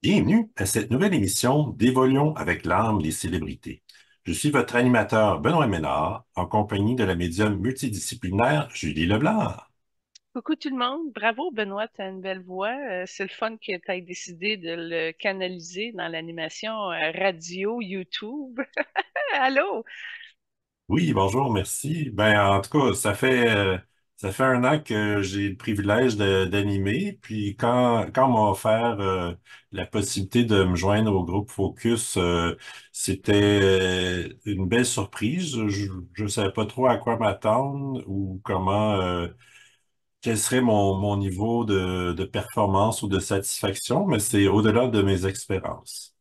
Bienvenue à cette nouvelle émission d'Évoluons avec l'âme, les célébrités. Je suis votre animateur Benoît Ménard, en compagnie de la médium multidisciplinaire Julie Leblanc. Coucou tout le monde. Bravo, Benoît, tu as une belle voix. C'est le fun que tu aies décidé de le canaliser dans l'animation radio YouTube. Allô? Oui, bonjour, merci. Ben, en tout cas, ça fait un an que j'ai le privilège d'animer. Puis quand on m'a offert la possibilité de me joindre au groupe Focus, c'était une belle surprise. Je ne savais pas trop à quoi m'attendre ou quel serait mon niveau de performance ou de satisfaction, mais c'est au-delà de mes expériences.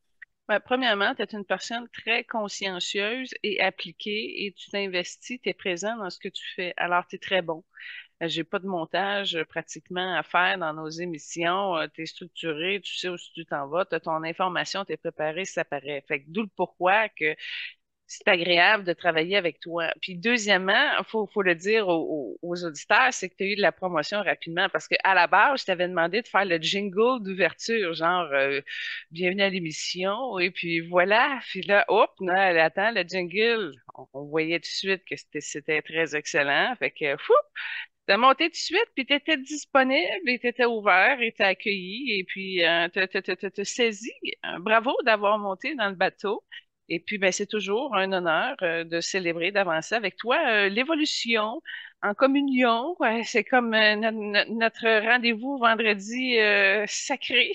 Ben, premièrement, tu es une personne très consciencieuse et appliquée et tu t'investis, tu es présent dans ce que tu fais. Alors, tu es très bon. J'ai pas de montage pratiquement à faire dans nos émissions. Tu es structuré, tu sais où tu t'en vas, tu as ton information, tu es préparé, ça paraît. Fait que d'où le pourquoi que c'est agréable de travailler avec toi. Puis deuxièmement, faut le dire aux auditeurs, c'est que tu as eu de la promotion rapidement parce qu'à la base, je t'avais demandé de faire le jingle d'ouverture, genre bienvenue à l'émission, et puis voilà. Puis là, hop, là, attends, le jingle, on voyait tout de suite que c'était très excellent. Fait que fou, t'as monté tout de suite, puis t'étais disponible et t'étais ouvert et t'as accueilli et puis t'as saisi. Bravo d'avoir monté dans le bateau. Et puis, ben, c'est toujours un honneur de célébrer, d'avancer avec toi l'évolution en communion. Ouais, c'est comme notre rendez-vous vendredi sacré.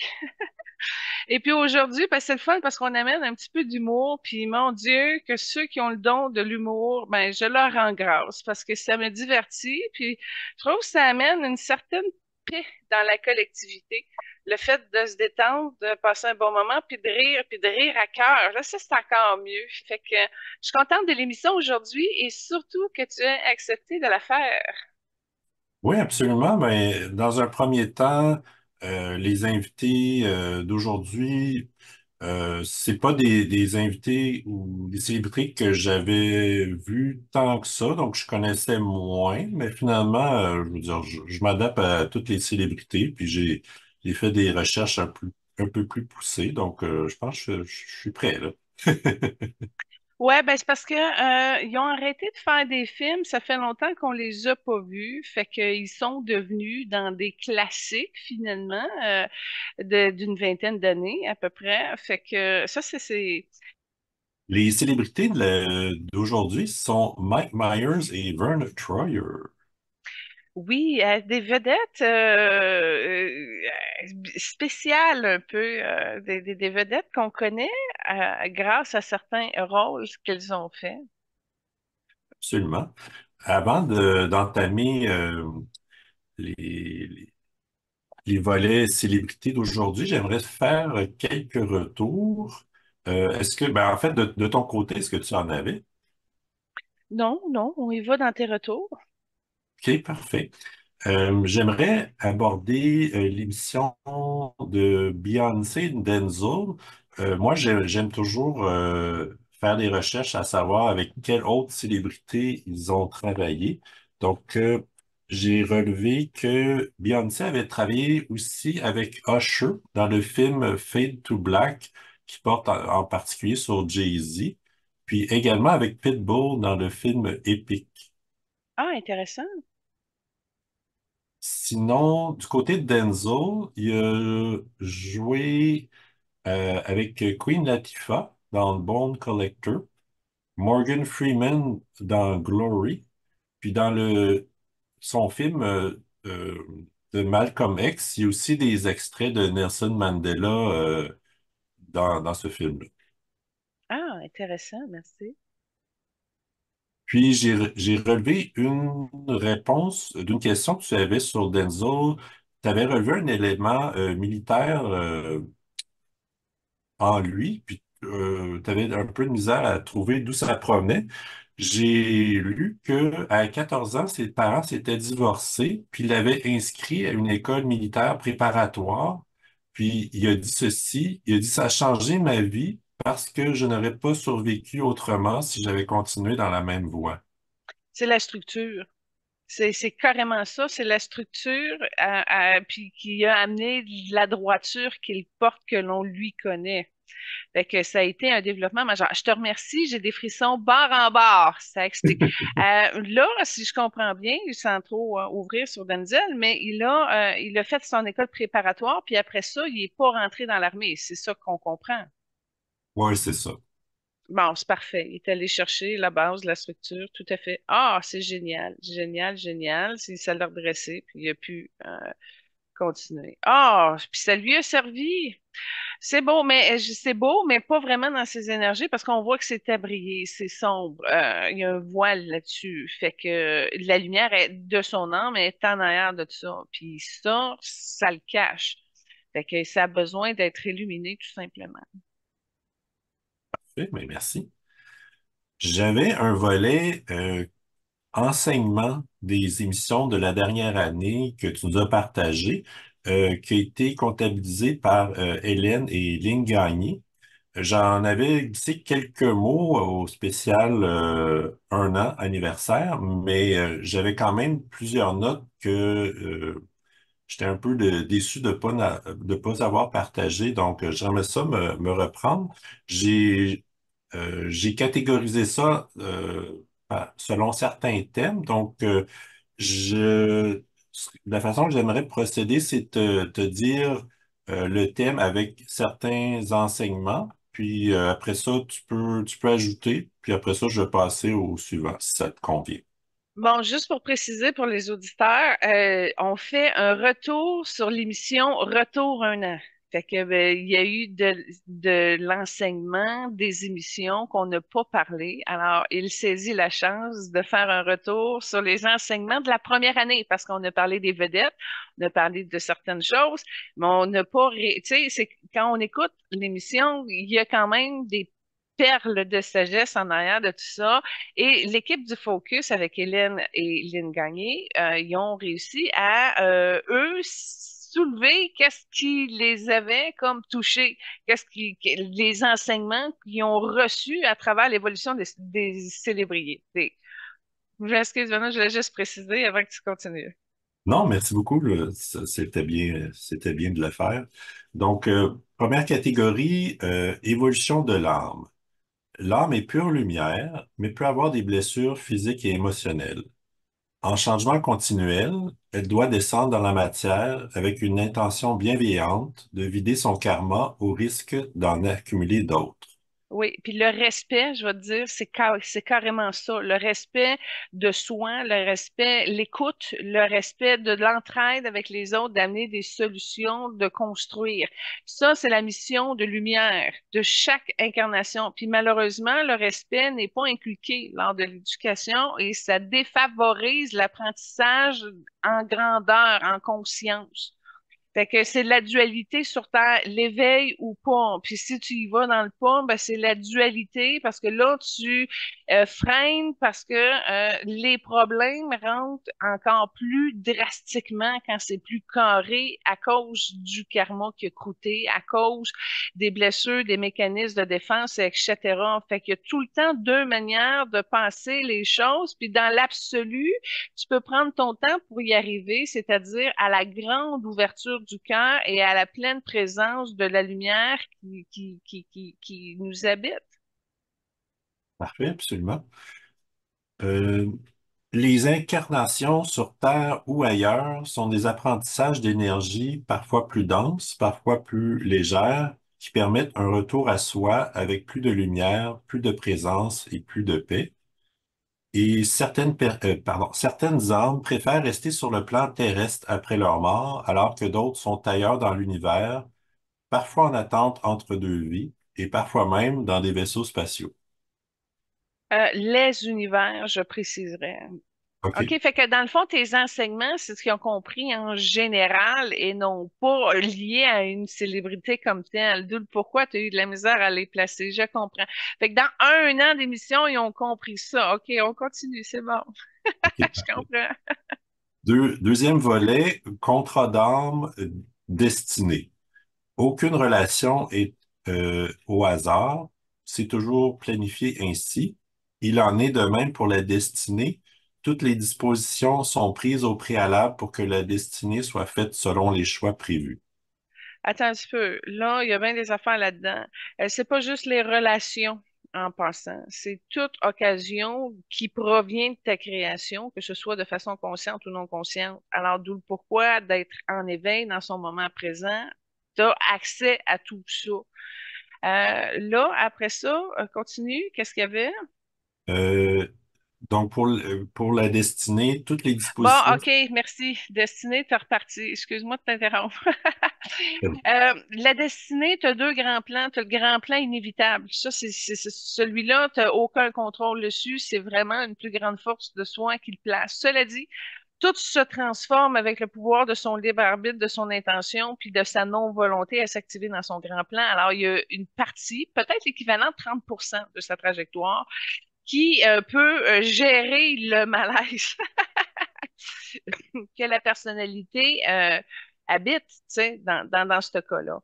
Et puis aujourd'hui, ben, c'est le fun parce qu'on amène un petit peu d'humour. Puis mon Dieu, que ceux qui ont le don de l'humour, ben, je leur rends grâce parce que ça me divertit. Puis je trouve que ça amène une certaine paix dans la collectivité. Le fait de se détendre, de passer un bon moment, puis de rire à cœur. Là, ça, c'est encore mieux. Fait que je suis contente de l'émission aujourd'hui et surtout que tu aies accepté de la faire. Oui, absolument. Ben, dans un premier temps, les invités d'aujourd'hui, c'est pas des invités ou des célébrités que j'avais vus tant que ça, donc je connaissais moins, mais finalement, je veux dire, je m'adapte à toutes les célébrités, puis j'ai fait des recherches un peu plus poussées, donc je pense que je suis prêt là. Ouais, ben c'est parce que ils ont arrêté de faire des films, ça fait longtemps qu'on les a pas vus, fait qu'ils sont devenus dans des classiques finalement d'une vingtaine d'années à peu près. Fait que ça c'est Les célébrités d'aujourd'hui sont Mike Myers et Vern Troyer. oui, des vedettes spéciales un peu, des vedettes qu'on connaît grâce à certains rôles qu'elles ont faits. Absolument. D'entamer les, les volets célébrités d'aujourd'hui, j'aimerais faire quelques retours. En fait, de ton côté, est-ce que tu en avais? Non, non, on y va dans tes retours. OK, parfait. J'aimerais aborder l'émission de Beyoncé Denzel. Moi, j'aime toujours faire des recherches à savoir avec quelle autre célébrité ils ont travaillé. Donc, j'ai relevé que Beyoncé avait travaillé aussi avec Usher dans le film Fade to Black, qui porte en particulier sur Jay-Z, puis également avec Pitbull dans le film Epic. Ah, intéressant. Sinon, du côté de Denzel, il a joué avec Queen Latifah dans Bone Collector, Morgan Freeman dans Glory, puis dans son film euh, de Malcolm X, il y a aussi des extraits de Nelson Mandela dans ce film-là. Ah, intéressant, merci. Puis j'ai relevé une réponse d'une question que tu avais sur Denzel. Tu avais relevé un élément militaire en lui, puis tu avais un peu de misère à trouver d'où ça provenait. J'ai lu que à 14 ans, ses parents s'étaient divorcés, puis il l'avait inscrit à une école militaire préparatoire. Puis il a dit ceci, il a dit, ça a changé ma vie parce que je n'aurais pas survécu autrement si j'avais continué dans la même voie. C'est la structure. C'est carrément ça, c'est la structure puis qui a amené la droiture qu'il porte que l'on lui connaît. Fait que ça a été un développement majeur. Je te remercie, j'ai des frissons barre en barre, ça explique. Là, si je comprends bien, sans trop ouvrir sur Denzel, mais il a fait son école préparatoire, puis après ça, il est pas rentré dans l'armée. C'est ça qu'on comprend. Oui, c'est ça. Bon, c'est parfait. Il est allé chercher la base, la structure, tout à fait. Ah, c'est génial, génial, génial. Ça l'a redressé, puis il a pu continuer. Ah, puis ça lui a servi. C'est beau, mais pas vraiment dans ses énergies parce qu'on voit que c'est abrié, c'est sombre. Il y a un voile là-dessus. Fait que la lumière est de son âme est en arrière de tout ça. Puis ça le cache. Fait que ça a besoin d'être illuminé tout simplement. Oui, mais merci. J'avais un volet enseignement des émissions de la dernière année que tu nous as partagé, qui a été comptabilisé par Hélène et Lynn Gagné. J'en avais glissé quelques mots au spécial 1 an anniversaire, mais j'avais quand même plusieurs notes que j'étais un peu déçu de pas avoir partagé. Donc, j'aimerais ça me reprendre. J'ai catégorisé ça selon certains thèmes. Donc, je, la façon que j'aimerais procéder, c'est te dire le thème avec certains enseignements. Puis après ça, tu peux ajouter. Puis après ça, je vais passer au suivant, si ça te convient. Bon, juste pour préciser pour les auditeurs, on fait un retour sur l'émission Retour un an. Fait que, ben, il y a eu de l'enseignement des émissions qu'on n'a pas parlé. Alors, il saisit la chance de faire un retour sur les enseignements de la première année parce qu'on a parlé des vedettes, on a parlé de certaines choses, mais on n'a pas, tu sais, c'est quand on écoute l'émission, il y a quand même des perles de sagesse en arrière de tout ça. Et l'équipe du Focus avec Hélène et Lynn Gagné, ils ont réussi à, eux, soulever qu'est-ce qui les avait comme touchés, les enseignements qu'ils ont reçus à travers l'évolution des célébrités. Je m'excuse, Vanna, je voulais juste préciser avant que tu continues. Non, merci beaucoup. C'était bien de le faire. Donc, première catégorie, évolution de l'âme. L'âme est pure lumière, mais peut avoir des blessures physiques et émotionnelles. En changement continuel, elle doit descendre dans la matière avec une intention bienveillante de vider son karma au risque d'en accumuler d'autres. Oui, puis le respect, je vais te dire, c'est carrément ça. Le respect de soi, le respect, l'écoute, le respect de l'entraide avec les autres, d'amener des solutions, de construire. Ça, c'est la mission de lumière de chaque incarnation. Puis malheureusement, le respect n'est pas inculqué lors de l'éducation et ça défavorise l'apprentissage en grandeur, en conscience. Fait que c'est la dualité sur Terre, l'éveil ou pas. Puis si tu y vas dans le pas, ben c'est la dualité parce que là, tu freines parce que les problèmes rentrent encore plus drastiquement quand c'est plus carré à cause du karma qui a croûté, à cause des blessures, des mécanismes de défense, etc. Fait qu'il y a tout le temps deux manières de penser les choses. Puis dans l'absolu, tu peux prendre ton temps pour y arriver, c'est-à-dire à la grande ouverture du cœur et à la pleine présence de la lumière qui nous habite. Parfait, absolument. Euh, les incarnations sur Terre ou ailleurs sont des apprentissages d'énergie parfois plus denses, parfois plus légères, qui permettent un retour à soi avec plus de lumière, plus de présence et plus de paix. Et certaines âmes préfèrent rester sur le plan terrestre après leur mort, alors que d'autres sont ailleurs dans l'univers, parfois en attente entre deux vies, et parfois même dans des vaisseaux spatiaux. Les univers, je préciserai. OK. OK, fait que dans le fond, tes enseignements, c'est ce qu'ils ont compris en général et non pas liés à une célébrité comme telle. D'où le pourquoi tu as eu de la misère à les placer. Je comprends. Fait que dans 1 an d'émission, ils ont compris ça. OK, on continue, c'est bon. OK, Je parfait. comprends. Deuxième volet, contrat d'âme destiné. Aucune relation est au hasard, c'est toujours planifié ainsi. Il en est de même pour la destinée. toutes les dispositions sont prises au préalable pour que la destinée soit faite selon les choix prévus. Attends un petit peu. Là, il y a bien des affaires là-dedans. C'est pas juste les relations en passant. C'est toute occasion qui provient de ta création, que ce soit de façon consciente ou non consciente. Alors, d'où le pourquoi d'être en éveil dans son moment présent. Tu as accès à tout ça. Là, après ça, continue. Qu'est-ce qu'il y avait? Euh, donc, pour la destinée, toutes les Bon, dispositions. OK, merci. Destinée, t'es reparti. Excuse-moi de t'interrompre. La destinée, tu as deux grands plans. Tu as le grand plan inévitable. Ça, celui-là, tu n'as aucun contrôle dessus. C'est vraiment une plus grande force de soi qui le place. Cela dit, tout se transforme avec le pouvoir de son libre arbitre, de son intention, puis de sa non-volonté à s'activer dans son grand plan. Alors, il y a une partie, peut-être l'équivalent de 30% de sa trajectoire, qui peut gérer le malaise que la personnalité habite, tu sais, dans ce cas-là.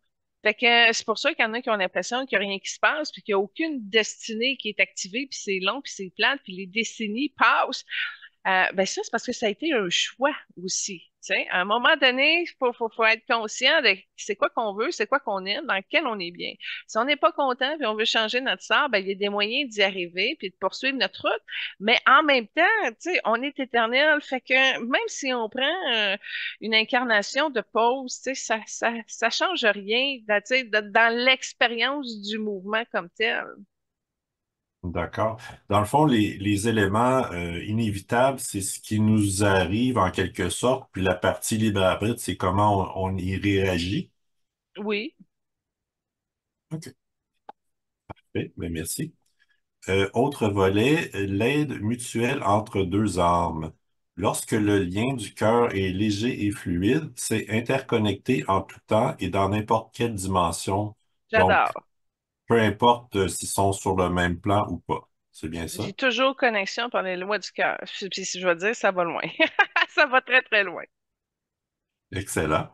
Fait que c'est pour ça qu'il y en a qui ont l'impression qu'il n'y a rien qui se passe, puis qu'il n'y a aucune destinée qui est activée, puis c'est long, puis c'est plate, puis les décennies passent. Ben ça, c'est parce que ça a été un choix aussi. Tu sais, à un moment donné, faut être conscient de c'est quoi qu'on veut, c'est quoi qu'on aime, dans lequel on est bien. Si on n'est pas content puis on veut changer notre sort, ben, il y a des moyens d'y arriver puis de poursuivre notre route. Mais en même temps, tu sais, on est éternel. Fait que même si on prend une incarnation de pause, tu sais, ça change rien tu sais, dans l'expérience du mouvement comme tel. D'accord. Dans le fond, les éléments inévitables, c'est ce qui nous arrive en quelque sorte, puis la partie libre arbitre, c'est comment on y réagit. Oui. OK. Parfait. Ben, merci. Autre volet, l'aide mutuelle entre deux âmes. Lorsque le lien du cœur est léger et fluide, c'est interconnecté en tout temps et dans n'importe quelle dimension. Donc, J'adore. peu importe s'ils sont sur le même plan ou pas. C'est bien J'ai ça? toujours connexion par les lois du cœur. Puis si je veux dire, ça va loin. Ça va très, très loin. Excellent.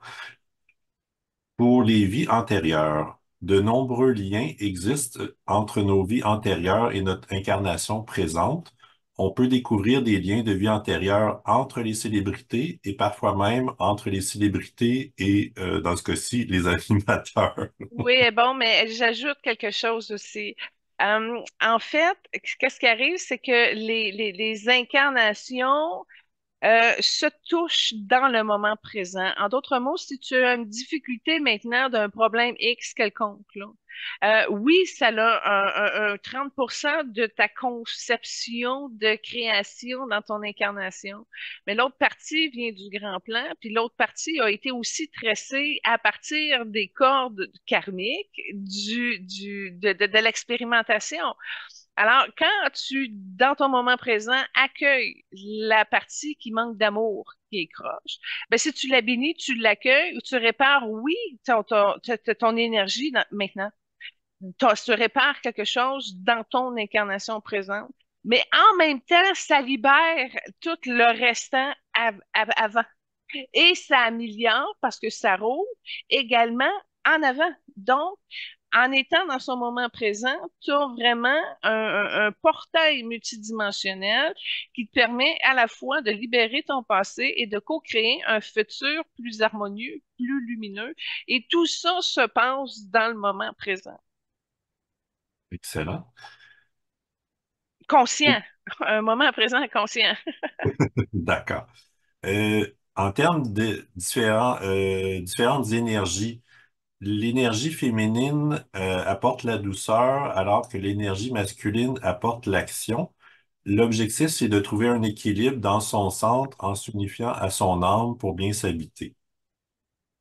Pour les vies antérieures, de nombreux liens existent entre nos vies antérieures et notre incarnation présente. On peut découvrir des liens de vie antérieure entre les célébrités et parfois même entre les célébrités et, dans ce cas-ci, les animateurs. Oui, bon, mais j'ajoute quelque chose aussi. En fait, qu'est-ce qui arrive, c'est que les incarnations se touche dans le moment présent. En d'autres mots, si tu as une difficulté maintenant d'un problème X quelconque, là, oui, ça a un 30% de ta conception de création dans ton incarnation, mais l'autre partie vient du grand plan, puis l'autre partie a été aussi tressée à partir des cordes karmiques de l'expérimentation. Alors, quand tu, dans ton moment présent, accueilles la partie qui manque d'amour, qui est croche, ben, si tu la bénis, tu l'accueilles ou tu répares, oui, ton énergie maintenant. Tu répares quelque chose dans ton incarnation présente. Mais en même temps, ça libère tout le restant avant. Et ça améliore parce que ça roule également en avant. Donc, en étant dans son moment présent, tu as vraiment un portail multidimensionnel qui te permet à la fois de libérer ton passé et de co-créer un futur plus harmonieux, plus lumineux. Et tout ça se passe dans le moment présent. Excellent. Conscient. Un moment présent conscient. D'accord. En termes de différentes énergies, l'énergie féminine apporte la douceur alors que l'énergie masculine apporte l'action. L'objectif, c'est de trouver un équilibre dans son centre en s'unifiant à son âme pour bien s'habiter.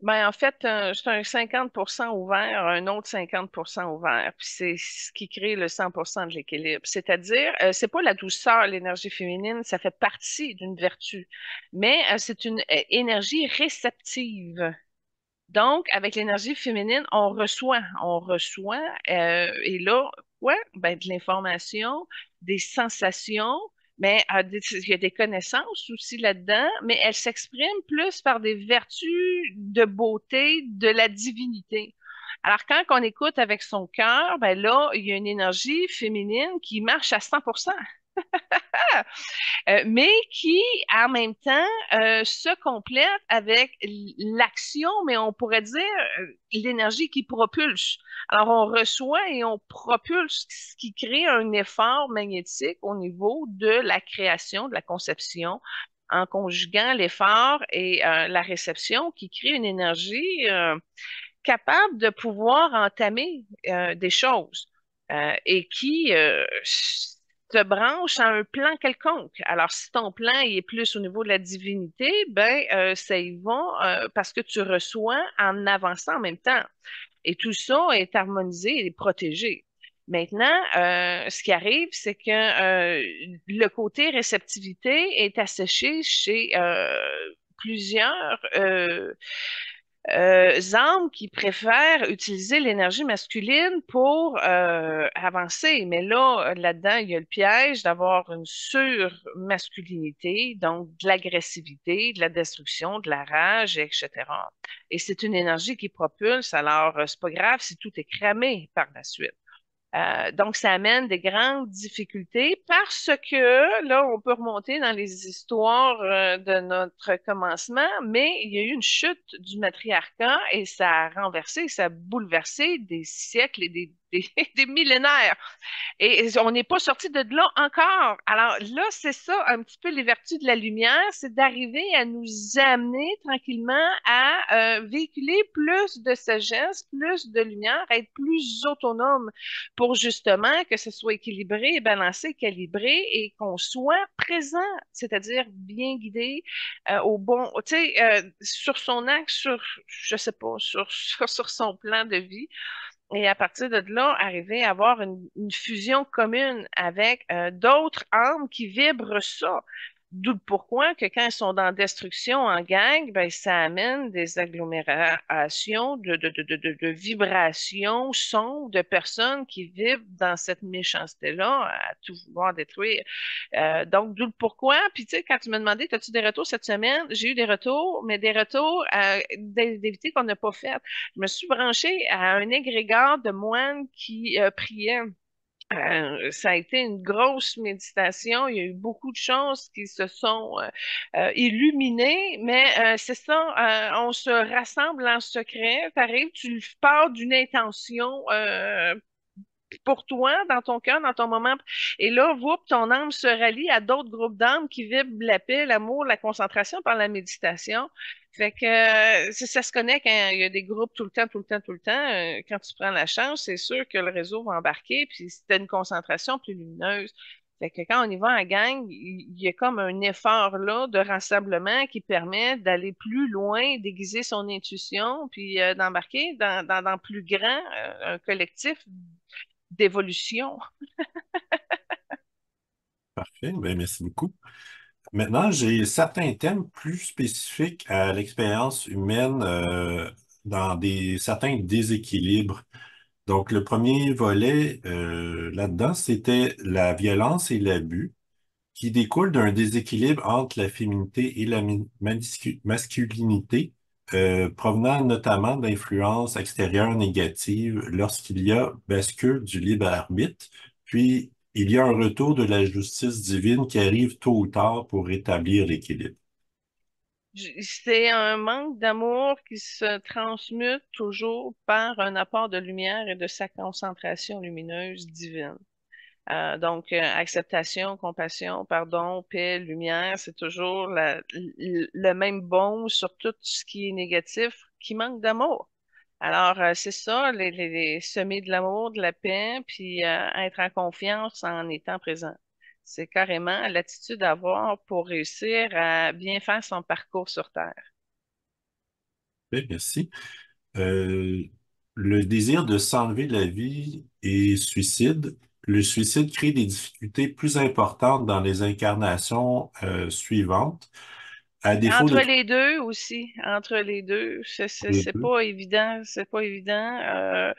Ben, en fait, c'est un 50% ouvert, un autre 50% ouvert. Puis c'est ce qui crée le 100% de l'équilibre. C'est-à-dire, c'est pas la douceur, l'énergie féminine, ça fait partie d'une vertu, mais c'est une énergie réceptive. Donc, avec l'énergie féminine, on reçoit, et là, quoi? Ben, de l'information, des sensations, mais il y a des connaissances aussi là-dedans, mais elles s'expriment plus par des vertus de beauté, de la divinité. Alors, quand on écoute avec son cœur, ben là, il y a une énergie féminine qui marche à 100%. Mais qui, en même temps, se complète avec l'action, mais on pourrait dire l'énergie qui propulse. Alors, on reçoit et on propulse, ce qui crée un effort magnétique au niveau de la création, de la conception, en conjuguant l'effort et la réception, qui crée une énergie capable de pouvoir entamer des choses et qui se branche à un plan quelconque. Alors, si ton plan il est plus au niveau de la divinité, ben ça y va parce que tu reçois en avançant en même temps. Et tout ça est harmonisé et protégé. Maintenant, ce qui arrive, c'est que le côté réceptivité est asséché chez plusieurs âmes qui préfèrent utiliser l'énergie masculine pour avancer. Mais là, là-dedans, il y a le piège d'avoir une surmasculinité, donc de l'agressivité, de la destruction, de la rage, etc. Et c'est une énergie qui propulse, alors c'est pas grave si tout est cramé par la suite. Donc, ça amène des grandes difficultés parce que là, on peut remonter dans les histoires de notre commencement, mais il y a eu une chute du matriarcat et ça a renversé, ça a bouleversé des siècles et des millénaires. Et on n'est pas sorti de là encore. Alors là, c'est ça un petit peu les vertus de la lumière, c'est d'arriver à nous amener tranquillement à véhiculer plus de sagesse, plus de lumière, à être plus autonome pour justement que ce soit équilibré, balancé, calibré et qu'on soit présent, c'est-à-dire bien guidé au bon, tu sais, sur son axe, sur, je sais pas, sur son plan de vie. Et à partir de là, arriver à avoir une fusion commune avec d'autres âmes qui vibrent ça. D'où le pourquoi que quand ils sont dans destruction en gang, ben, ça amène des agglomérations de vibrations, sons de personnes qui vivent dans cette méchanceté-là à tout vouloir détruire. Donc, d'où le pourquoi. Puis, tu sais, quand tu m'as demandé, as-tu des retours cette semaine? J'ai eu des retours, mais des retours d'invités qu'on n'a pas fait. Je me suis branchée à un égrégore de moines qui priaient. Ça a été une grosse méditation. Il y a eu beaucoup de choses qui se sont illuminées, mais c'est ça, on se rassemble en secret. Tu arrives, tu pars d'une intention pour toi, dans ton cœur, dans ton moment. Et là, ton âme se rallie à d'autres groupes d'âmes qui vibrent la paix, l'amour, la concentration par la méditation. Fait que ça se connaît quand il y a des groupes tout le temps, tout le temps, tout le temps. Quand tu prends la chance, c'est sûr que le réseau va embarquer, puis c'était une concentration plus lumineuse. Fait que quand on y va en gang, il y a comme un effort là de rassemblement qui permet d'aller plus loin, d'aiguiser son intuition, puis d'embarquer dans plus grand, un collectif d'évolution. Parfait, ben, merci beaucoup. Maintenant, j'ai certains thèmes plus spécifiques à l'expérience humaine dans certains déséquilibres. Donc, le premier volet là-dedans, c'était la violence et l'abus, qui découle d'un déséquilibre entre la féminité et la masculinité, provenant notamment d'influences extérieures négatives lorsqu'il y a bascule du libre arbitre, puis il y a un retour de la justice divine qui arrive tôt ou tard pour rétablir l'équilibre. C'est un manque d'amour qui se transmute toujours par un apport de lumière et de sa concentration lumineuse divine. Donc, acceptation, compassion, pardon, paix, lumière, c'est toujours le même baume sur tout ce qui est négatif qui manque d'amour. Alors, c'est ça, semer de l'amour, de la paix, puis être en confiance en étant présent. C'est carrément l'attitude à avoir pour réussir à bien faire son parcours sur Terre. Oui, merci. Euh, le désir de s'enlever la vie et suicide. Le suicide crée des difficultés plus importantes dans les incarnations suivantes, à défaut de Entre les deux aussi, entre les deux, trouver c'est deux. pas évident, c'est pas évident.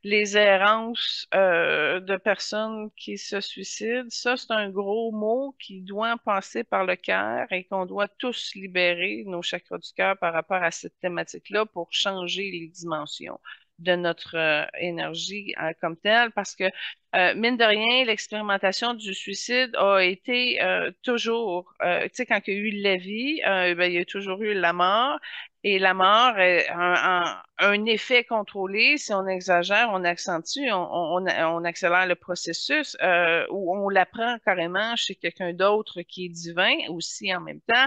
Les errances de personnes qui se suicident, ça, c'est un gros mot qui doit passer par le cœur et qu'on doit tous libérer nos chakras du cœur par rapport à cette thématique-là pour changer les dimensions de notre énergie comme telle, parce que Mine de rien, l'expérimentation du suicide a été toujours, tu sais, quand il y a eu la vie, ben, il y a toujours eu la mort. Et la mort est un effet contrôlé. Si on exagère, on accentue, on accélère le processus, ou on l'apprend carrément chez quelqu'un d'autre qui est divin aussi en même temps.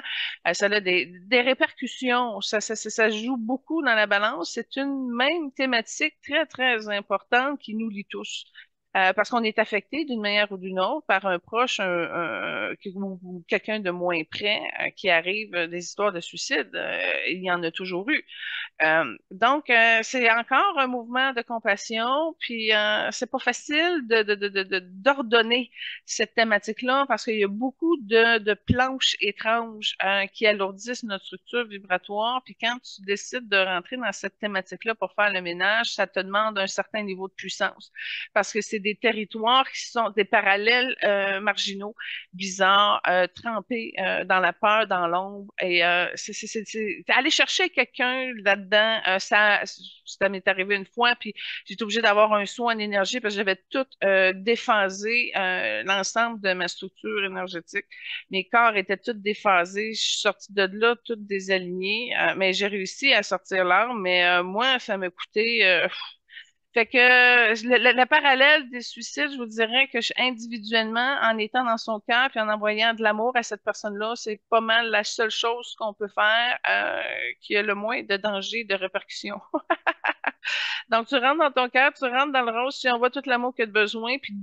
Ça a des répercussions. Ça joue beaucoup dans la balance. C'est une même thématique très, très importante qui nous lie tous. Parce qu'on est affecté d'une manière ou d'une autre par un proche ou quelqu'un de moins près qui arrive des histoires de suicide. Il y en a toujours eu. Donc, c'est encore un mouvement de compassion, puis c'est pas facile d'ordonner cette thématique-là parce qu'il y a beaucoup de planches étranges qui alourdissent notre structure vibratoire, puis quand tu décides de rentrer dans cette thématique-là pour faire le ménage, ça te demande un certain niveau de puissance parce que c'est des territoires qui sont des parallèles marginaux, bizarres, trempés dans la peur, dans l'ombre, et aller chercher quelqu'un là-dedans, ça m'est arrivé une fois, puis j'étais obligée d'avoir un saut en énergie parce que j'avais tout déphasé, l'ensemble de ma structure énergétique. Mes corps étaient tous déphasés. Je suis sortie de là toute désalignée, mais j'ai réussi à sortir l'âme, mais moi, ça m'a coûté fait que le parallèle des suicides, je vous dirais que individuellement, en étant dans son cœur puis en envoyant de l'amour à cette personne-là, c'est pas mal la seule chose qu'on peut faire qui a le moins de danger, de répercussions. Donc, tu rentres dans ton cœur, tu rentres dans le rose, tu envoies tout l'amour que tu as besoin, puis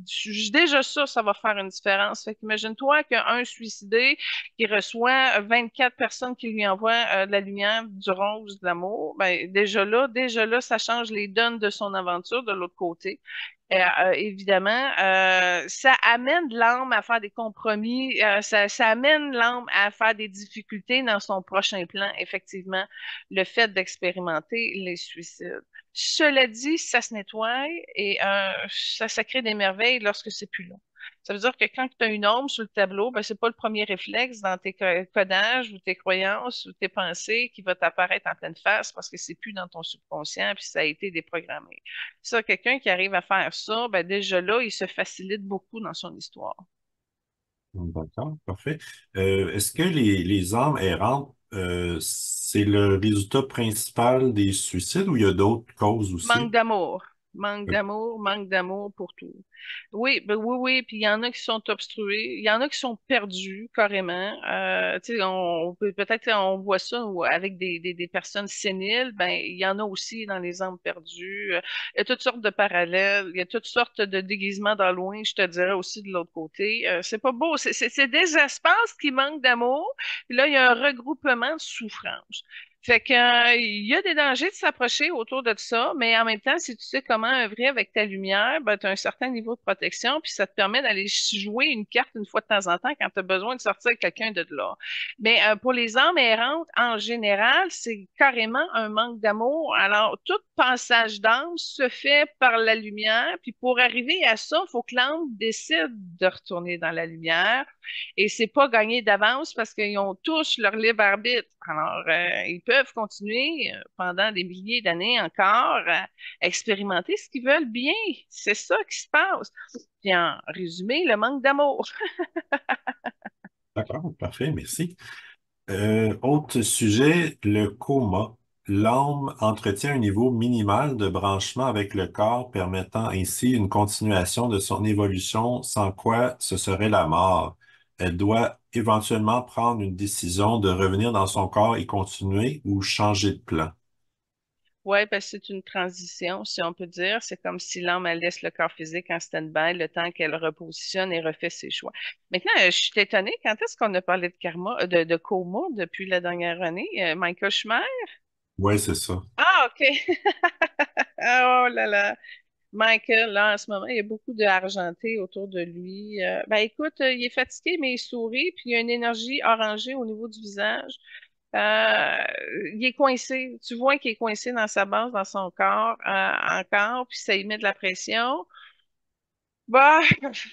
déjà ça va faire une différence. Fait qu'imagine-toi qu'un suicidé qui reçoit 24 personnes qui lui envoient de la lumière, du rose, de l'amour, ben déjà là, ça change les donnes de son aventure de l'autre côté. Évidemment, ça amène l'âme à faire des compromis, ça amène l'âme à faire des difficultés dans son prochain plan, effectivement, le fait d'expérimenter les suicides. Cela dit, ça se nettoie et ça crée des merveilles lorsque c'est plus long. Ça veut dire que quand tu as une ombre sur le tableau, ben, c'est pas le premier réflexe dans tes codages ou tes croyances ou tes pensées qui va t'apparaître en pleine face parce que c'est plus dans ton subconscient puis ça a été déprogrammé. Ça, quelqu'un qui arrive à faire ça, ben déjà là, il se facilite beaucoup dans son histoire. D'accord, parfait. Est-ce que les âmes errantes, c'est le résultat principal des suicides ou il y a d'autres causes Manque aussi? d'amour. Ok. Manque d'amour pour tout. Oui, ben oui, oui, puis il y en a qui sont obstrués, il y en a qui sont perdus carrément. Tu sais, on peut peut-être on voit ça avec des personnes séniles, ben il y en a aussi dans les âmes perdues. Il y a toutes sortes de parallèles, il y a toutes sortes de déguisements dans le loin, je te dirais aussi de l'autre côté. C'est pas beau, c'est des espaces qui manquent d'amour, puis là il y a un regroupement de souffrance. Fait que, il y a des dangers de s'approcher autour de ça, mais en même temps, si tu sais comment œuvrer avec ta lumière, ben, tu as un certain niveau de protection, puis ça te permet d'aller jouer une carte une fois de temps en temps quand tu as besoin de sortir avec quelqu'un de là. Mais pour les âmes errantes, en général, c'est carrément un manque d'amour. Alors, tout passage d'âme se fait par la lumière, puis pour arriver à ça, il faut que l'âme décide de retourner dans la lumière. Et c'est pas gagné d'avance parce qu'ils ont tous leur libre arbitre. Alors, ils peuvent continuer pendant des milliers d'années encore à expérimenter ce qu'ils veulent bien. C'est ça qui se passe. Puis en résumé, le manque d'amour. D'accord, parfait, merci. Autre sujet, le coma. L'âme entretient un niveau minimal de branchement avec le corps, permettant ainsi une continuation de son évolution, sans quoi ce serait la mort. Elle doit éventuellement prendre une décision de revenir dans son corps et continuer ou changer de plan. Ouais, parce que c'est une transition, si on peut dire. C'est comme si l'âme elle laisse le corps physique en stand-by le temps qu'elle repositionne et refait ses choix. Maintenant, je suis étonnée, quand est-ce qu'on a parlé de karma, de coma depuis la dernière année? Michael Schumer? Oui, c'est ça. Ah, OK. Oh là là. Michael, là, en ce moment, il y a beaucoup de argenté autour de lui. Ben écoute, il est fatigué, mais il sourit, puis il y a une énergie orangée au niveau du visage. Euh, il est coincé. Tu vois qu'il est coincé dans sa base, dans son corps, encore, puis ça y met de la pression. Bah,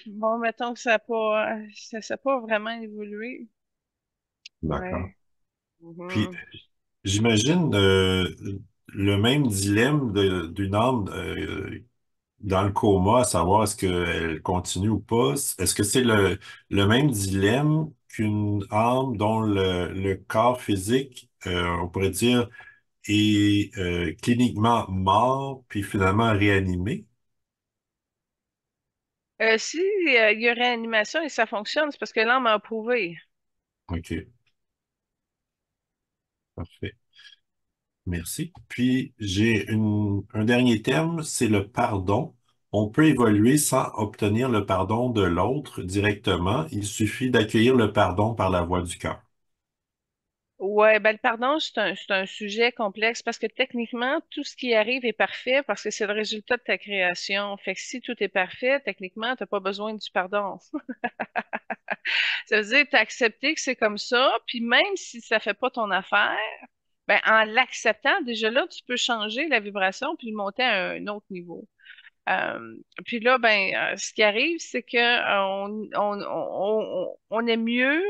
bon, mettons que ça a pas vraiment évolué. D'accord. Ouais. Puis, Mhm. j'imagine le même dilemme d'une âme dans le coma, à savoir est-ce qu'elle continue ou pas, est-ce que c'est le même dilemme qu'une âme dont le corps physique, on pourrait dire, est cliniquement mort, puis finalement réanimé? Si il y a réanimation et ça fonctionne, c'est parce que l'âme a approuvé. OK, parfait. Merci. Puis j'ai un dernier thème, c'est le pardon. On peut évoluer sans obtenir le pardon de l'autre directement. Il suffit d'accueillir le pardon par la voie du cœur. Ouais, ben le pardon, c'est un sujet complexe parce que techniquement, tout ce qui arrive est parfait parce que c'est le résultat de ta création. Fait que si tout est parfait, techniquement, t'as pas besoin du pardon. Ça veut dire que t'as accepté que c'est comme ça, puis même si ça fait pas ton affaire, ben en l'acceptant, déjà là, tu peux changer la vibration puis le monter à un autre niveau. Euh, Puis là, ben, ce qui arrive, c'est que on aime mieux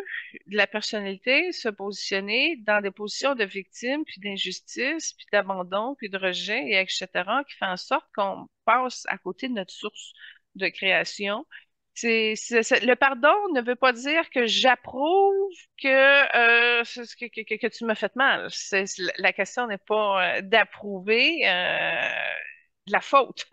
de la personnalité se positionner dans des positions de victime, puis d'injustice, puis d'abandon, puis de rejet, et etc., qui fait en sorte qu'on passe à côté de notre source de création. Le pardon ne veut pas dire que j'approuve que tu m'as fait mal. La question n'est pas d'approuver la faute.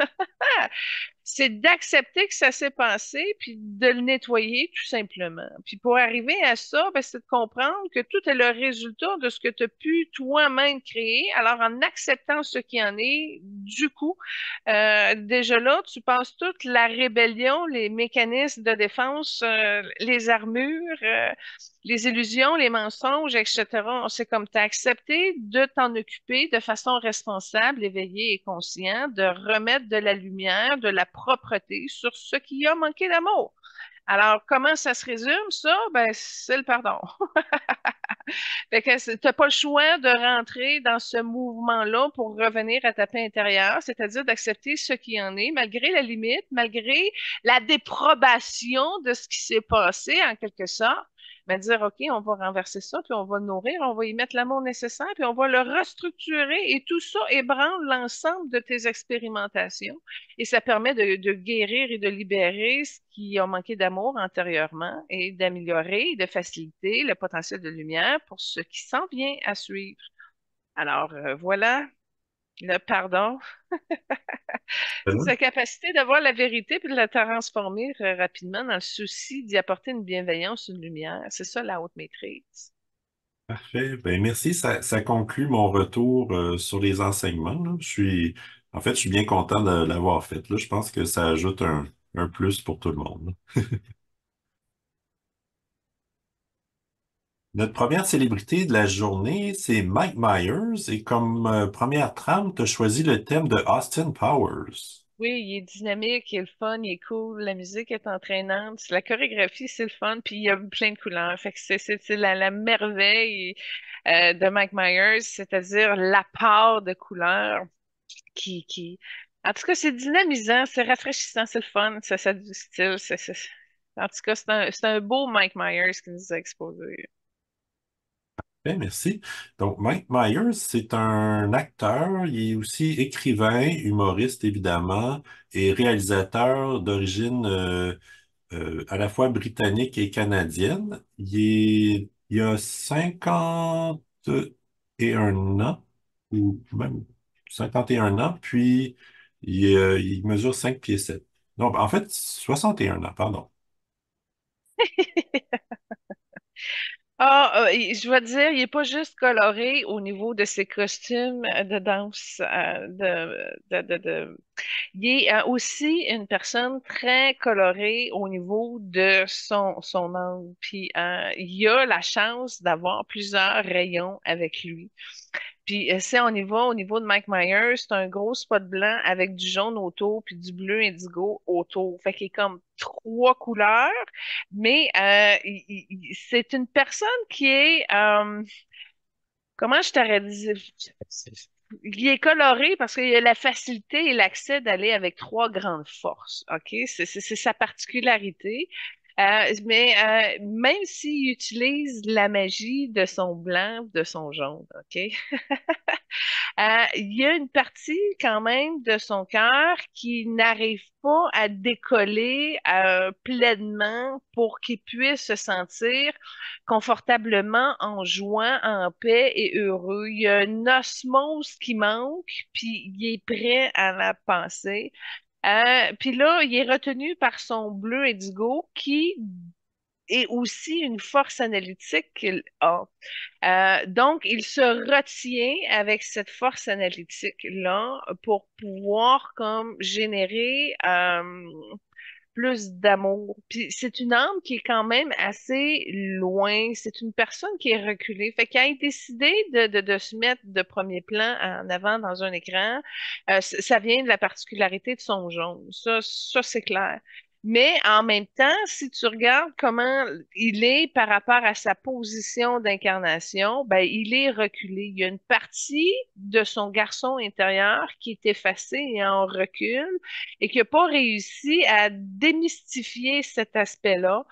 C'est d'accepter que ça s'est passé, puis de le nettoyer tout simplement. Puis pour arriver à ça, ben, c'est de comprendre que tout est le résultat de ce que tu as pu toi-même créer. Alors en acceptant ce qui en est, du coup, déjà là, tu passes toute la rébellion, les mécanismes de défense, les armures, les illusions, les mensonges, etc. C'est comme tu as accepté de t'en occuper de façon responsable, éveillée et consciente, de remettre de la lumière, de la propreté sur ce qui a manqué d'amour. Alors, comment ça se résume, ça? Ben, c'est le pardon. Fait que t'as pas le choix de rentrer dans ce mouvement-là pour revenir à ta paix intérieure, c'est-à-dire d'accepter ce qui en est, malgré la limite, malgré la déprobation de ce qui s'est passé, en quelque sorte. Mais dire, OK, on va renverser ça, puis on va le nourrir, on va y mettre l'amour nécessaire, puis on va le restructurer, et tout ça ébranle l'ensemble de tes expérimentations. Et ça permet de guérir et de libérer ce qui a manqué d'amour antérieurement et d'améliorer et de faciliter le potentiel de lumière pour ce qui s'en vient à suivre. Alors, voilà, le pardon, c'est sa capacité de voir la vérité puis de la transformer rapidement dans le souci d'y apporter une bienveillance, une lumière. C'est ça la haute maîtrise. Parfait. Ben, merci. Ça conclut mon retour sur les enseignements, là. En fait, je suis bien content de l'avoir fait, là. Je pense que ça ajoute un plus pour tout le monde, là. Notre première célébrité de la journée, c'est Mike Myers. Et comme première trame, tu as choisi le thème de Austin Powers. Oui, il est dynamique, il est le fun, il est cool, la musique est entraînante, la chorégraphie, c'est le fun, puis il y a plein de couleurs. Fait que c'est la merveille de Mike Myers, c'est-à-dire la part de couleurs qui... En tout cas, c'est dynamisant, c'est rafraîchissant, c'est le fun, ça a du style. En tout cas, c'est un beau Mike Myers qui nous a exposé. Bien, merci. Donc, Mike Myers, c'est un acteur, il est aussi écrivain, humoriste évidemment, et réalisateur d'origine à la fois britannique et canadienne. Il a 51 ans, ou même 51 ans, puis il mesure 5 pieds 7. Non, en fait, 61 ans, pardon. Je dois dire, il est pas juste coloré au niveau de ses costumes de danse, il est aussi une personne très colorée au niveau de son âme. Puis il a la chance d'avoir plusieurs rayons avec lui. Puis si on y va au niveau de Mike Myers, c'est un gros spot blanc avec du jaune autour puis du bleu indigo autour. Fait qu'il est comme trois couleurs, mais c'est une personne qui est, comment je t'aurais dit, il est coloré parce qu'il a la facilité et l'accès d'aller avec trois grandes forces. OK? C'est sa particularité. Mais même s'il utilise la magie de son blanc, de son jaune, OK? Il y a une partie quand même de son cœur qui n'arrive pas à décoller pleinement pour qu'il puisse se sentir confortablement en joie, en paix et heureux. Il y a une osmose qui manque, puis il est prêt à la passer. Puis là, il est retenu par son bleu indigo qui est aussi une force analytique qu'il a. Donc, il se retient avec cette force analytique-là pour pouvoir comme générer plus d'amour. Puis c'est une âme qui est quand même assez loin. C'est une personne qui est reculée. Fait qu'elle a décidé de se mettre de premier plan en avant dans un écran. Ça vient de la particularité de son jaune. Ça c'est clair. Mais en même temps, si tu regardes comment il est par rapport à sa position d'incarnation, ben, il est reculé. Il y a une partie de son garçon intérieur qui est effacée et en recul et qui n'a pas réussi à démystifier cet aspect-là.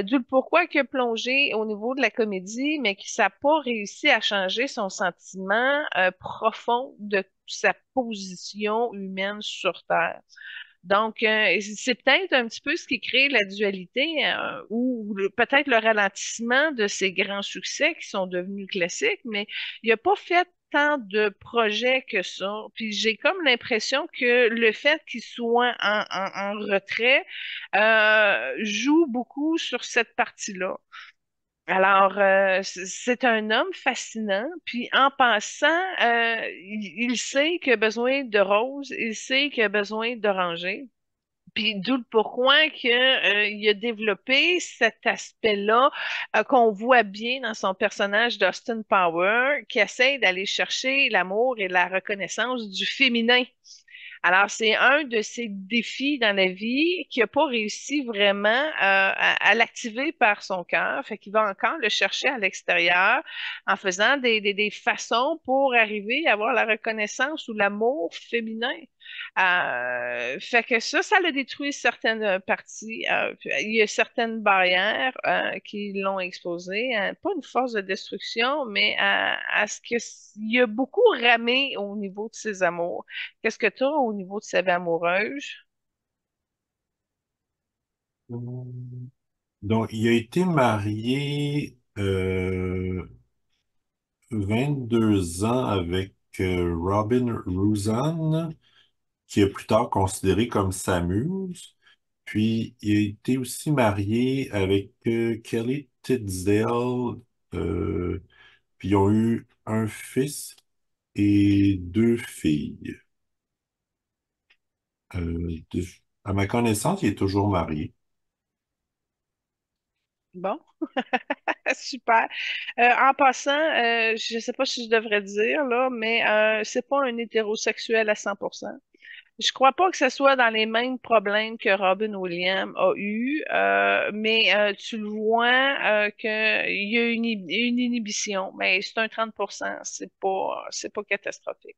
D'où le pourquoi qu'il a plongé au niveau de la comédie, mais qui n'a pas réussi à changer son sentiment profond de sa position humaine sur Terre. Donc, c'est peut-être un petit peu ce qui crée la dualité ou peut-être le ralentissement de ces grands succès qui sont devenus classiques, mais il n'a pas fait tant de projets que ça. Puis j'ai comme l'impression que le fait qu'il soit en retrait joue beaucoup sur cette partie-là. Alors, c'est un homme fascinant. Puis en passant, il sait qu'il a besoin de rose, il sait qu'il a besoin d'oranger. Puis d'où le pourquoi que, il a développé cet aspect-là qu'on voit bien dans son personnage d'Austin Power, qui essaie d'aller chercher l'amour et la reconnaissance du féminin. Alors, c'est un de ses défis dans la vie qui n'a pas réussi vraiment à l'activer par son cœur. Fait qu'il va encore le chercher à l'extérieur en faisant des façons pour arriver à avoir la reconnaissance ou l'amour féminin. Fait que ça le détruit certaines parties. Il y a certaines barrières qui l'ont exposé, pas une force de destruction, mais à ce que il y a beaucoup ramé au niveau de ses amours. Qu'est-ce que tu as au niveau de sa vie amoureuse? Donc, il a été marié 22 ans avec Robin Rouzan, qui est plus tard considéré comme sa muse. Puis, il a été aussi marié avec Kelly Tisdale. euh, puis, ils ont eu un fils et deux filles. De- à ma connaissance, il est toujours marié. Bon, super. En passant, je ne sais pas si je devrais dire, là, mais c'est pas un hétérosexuel à 100%. Je crois pas que ce soit dans les mêmes problèmes que Robin Williams a eu, mais tu le vois qu'il y a une inhibition, mais c'est un 30%, c'est pas catastrophique.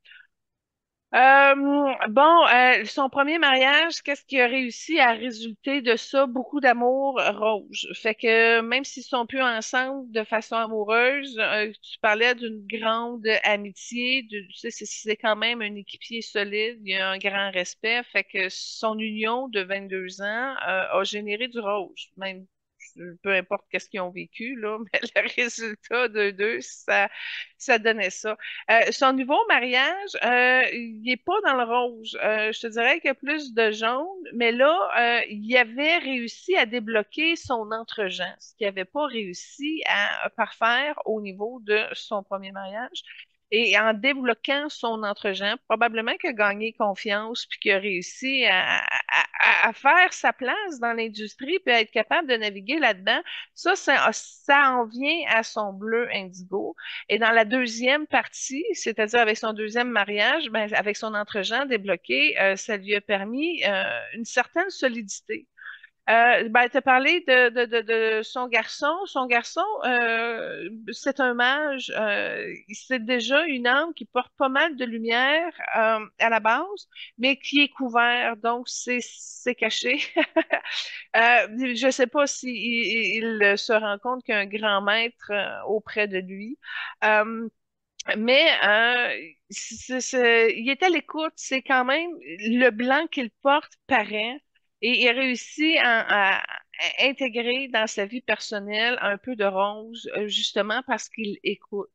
Bon, son premier mariage, qu'est-ce qui a réussi à résulter de ça? Beaucoup d'amour rouge. Fait que même s'ils sont plus ensemble de façon amoureuse, tu parlais d'une grande amitié, tu sais, c'est quand même un équipier solide, il y a un grand respect. Fait que son union de 22 ans, a généré du rose, même peu importe qu'est-ce qu'ils ont vécu, là, mais le résultat de deux, ça donnait ça. Son nouveau mariage, il n'est pas dans le rouge. Je te dirais qu'il y a plus de jaune, mais là, il avait réussi à débloquer son entre-gens, ce qu'il n'avait pas réussi à parfaire au niveau de son premier mariage. Et en débloquant son entre-gens, probablement qu'il a gagné confiance puis qu'il a réussi à faire sa place dans l'industrie puis à être capable de naviguer là-dedans. Ça en vient à son bleu indigo. Et dans la deuxième partie, c'est-à-dire avec son deuxième mariage, ben, avec son entre-gens débloqué, ça lui a permis une certaine solidité. Ben, tu as parlé de son garçon. Son garçon, c'est un mage. C'est déjà une âme qui porte pas mal de lumière à la base, mais qui est couvert, donc c'est caché. Je ne sais pas s'il il se rend compte qu'il y a un grand maître auprès de lui. Euh, Mais il est à l'écoute, c'est quand même le blanc qu'il porte paraît et il réussit à intégrer dans sa vie personnelle un peu de rose, justement parce qu'il écoute.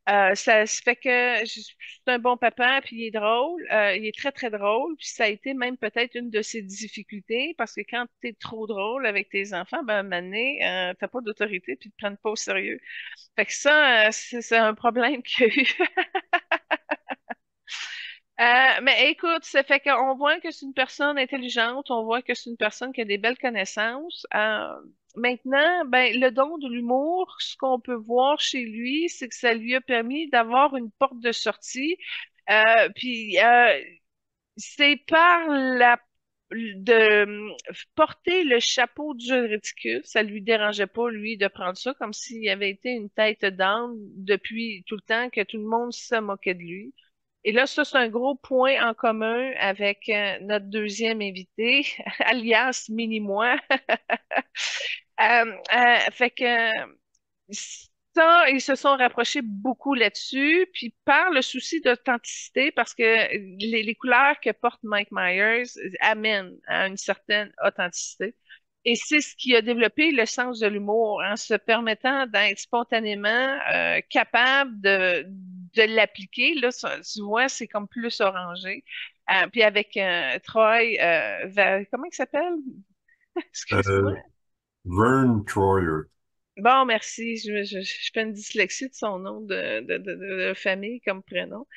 Ça fait que c'est un bon papa, puis il est drôle, il est très très drôle, puis ça a été même peut-être une de ses difficultés parce que quand tu es trop drôle avec tes enfants, ben à un moment donné, t'as pas d'autorité puis ils te prennent pas au sérieux. Fait que ça, c'est un problème qu'il y a eu. Mais écoute, ça fait qu'on voit que c'est une personne intelligente, on voit que c'est une personne qui a des belles connaissances. Maintenant, ben, le don de l'humour, ce qu'on peut voir chez lui, c'est que ça lui a permis d'avoir une porte de sortie. Puis c'est par la de porter le chapeau du ridicule, ça lui dérangeait pas, lui, de prendre ça comme s'il avait été une tête d'âne depuis tout le temps, que tout le monde se moquait de lui. Et là, ça, c'est un gros point en commun avec notre deuxième invité, alias Mini-moi. Fait que ça, ils se sont rapprochés beaucoup là-dessus, puis par le souci d'authenticité, parce que les couleurs que porte Mike Myers amènent à une certaine authenticité. Et c'est ce qui a développé le sens de l'humour, en se permettant d'être spontanément capable de l'appliquer. Là, tu vois, c'est comme plus orangé. Puis avec Troy, comment il s'appelle? Excuse-moi. Euh, Vern Troyer. Bon, merci. Je fais une dyslexie de son nom de famille comme prénom.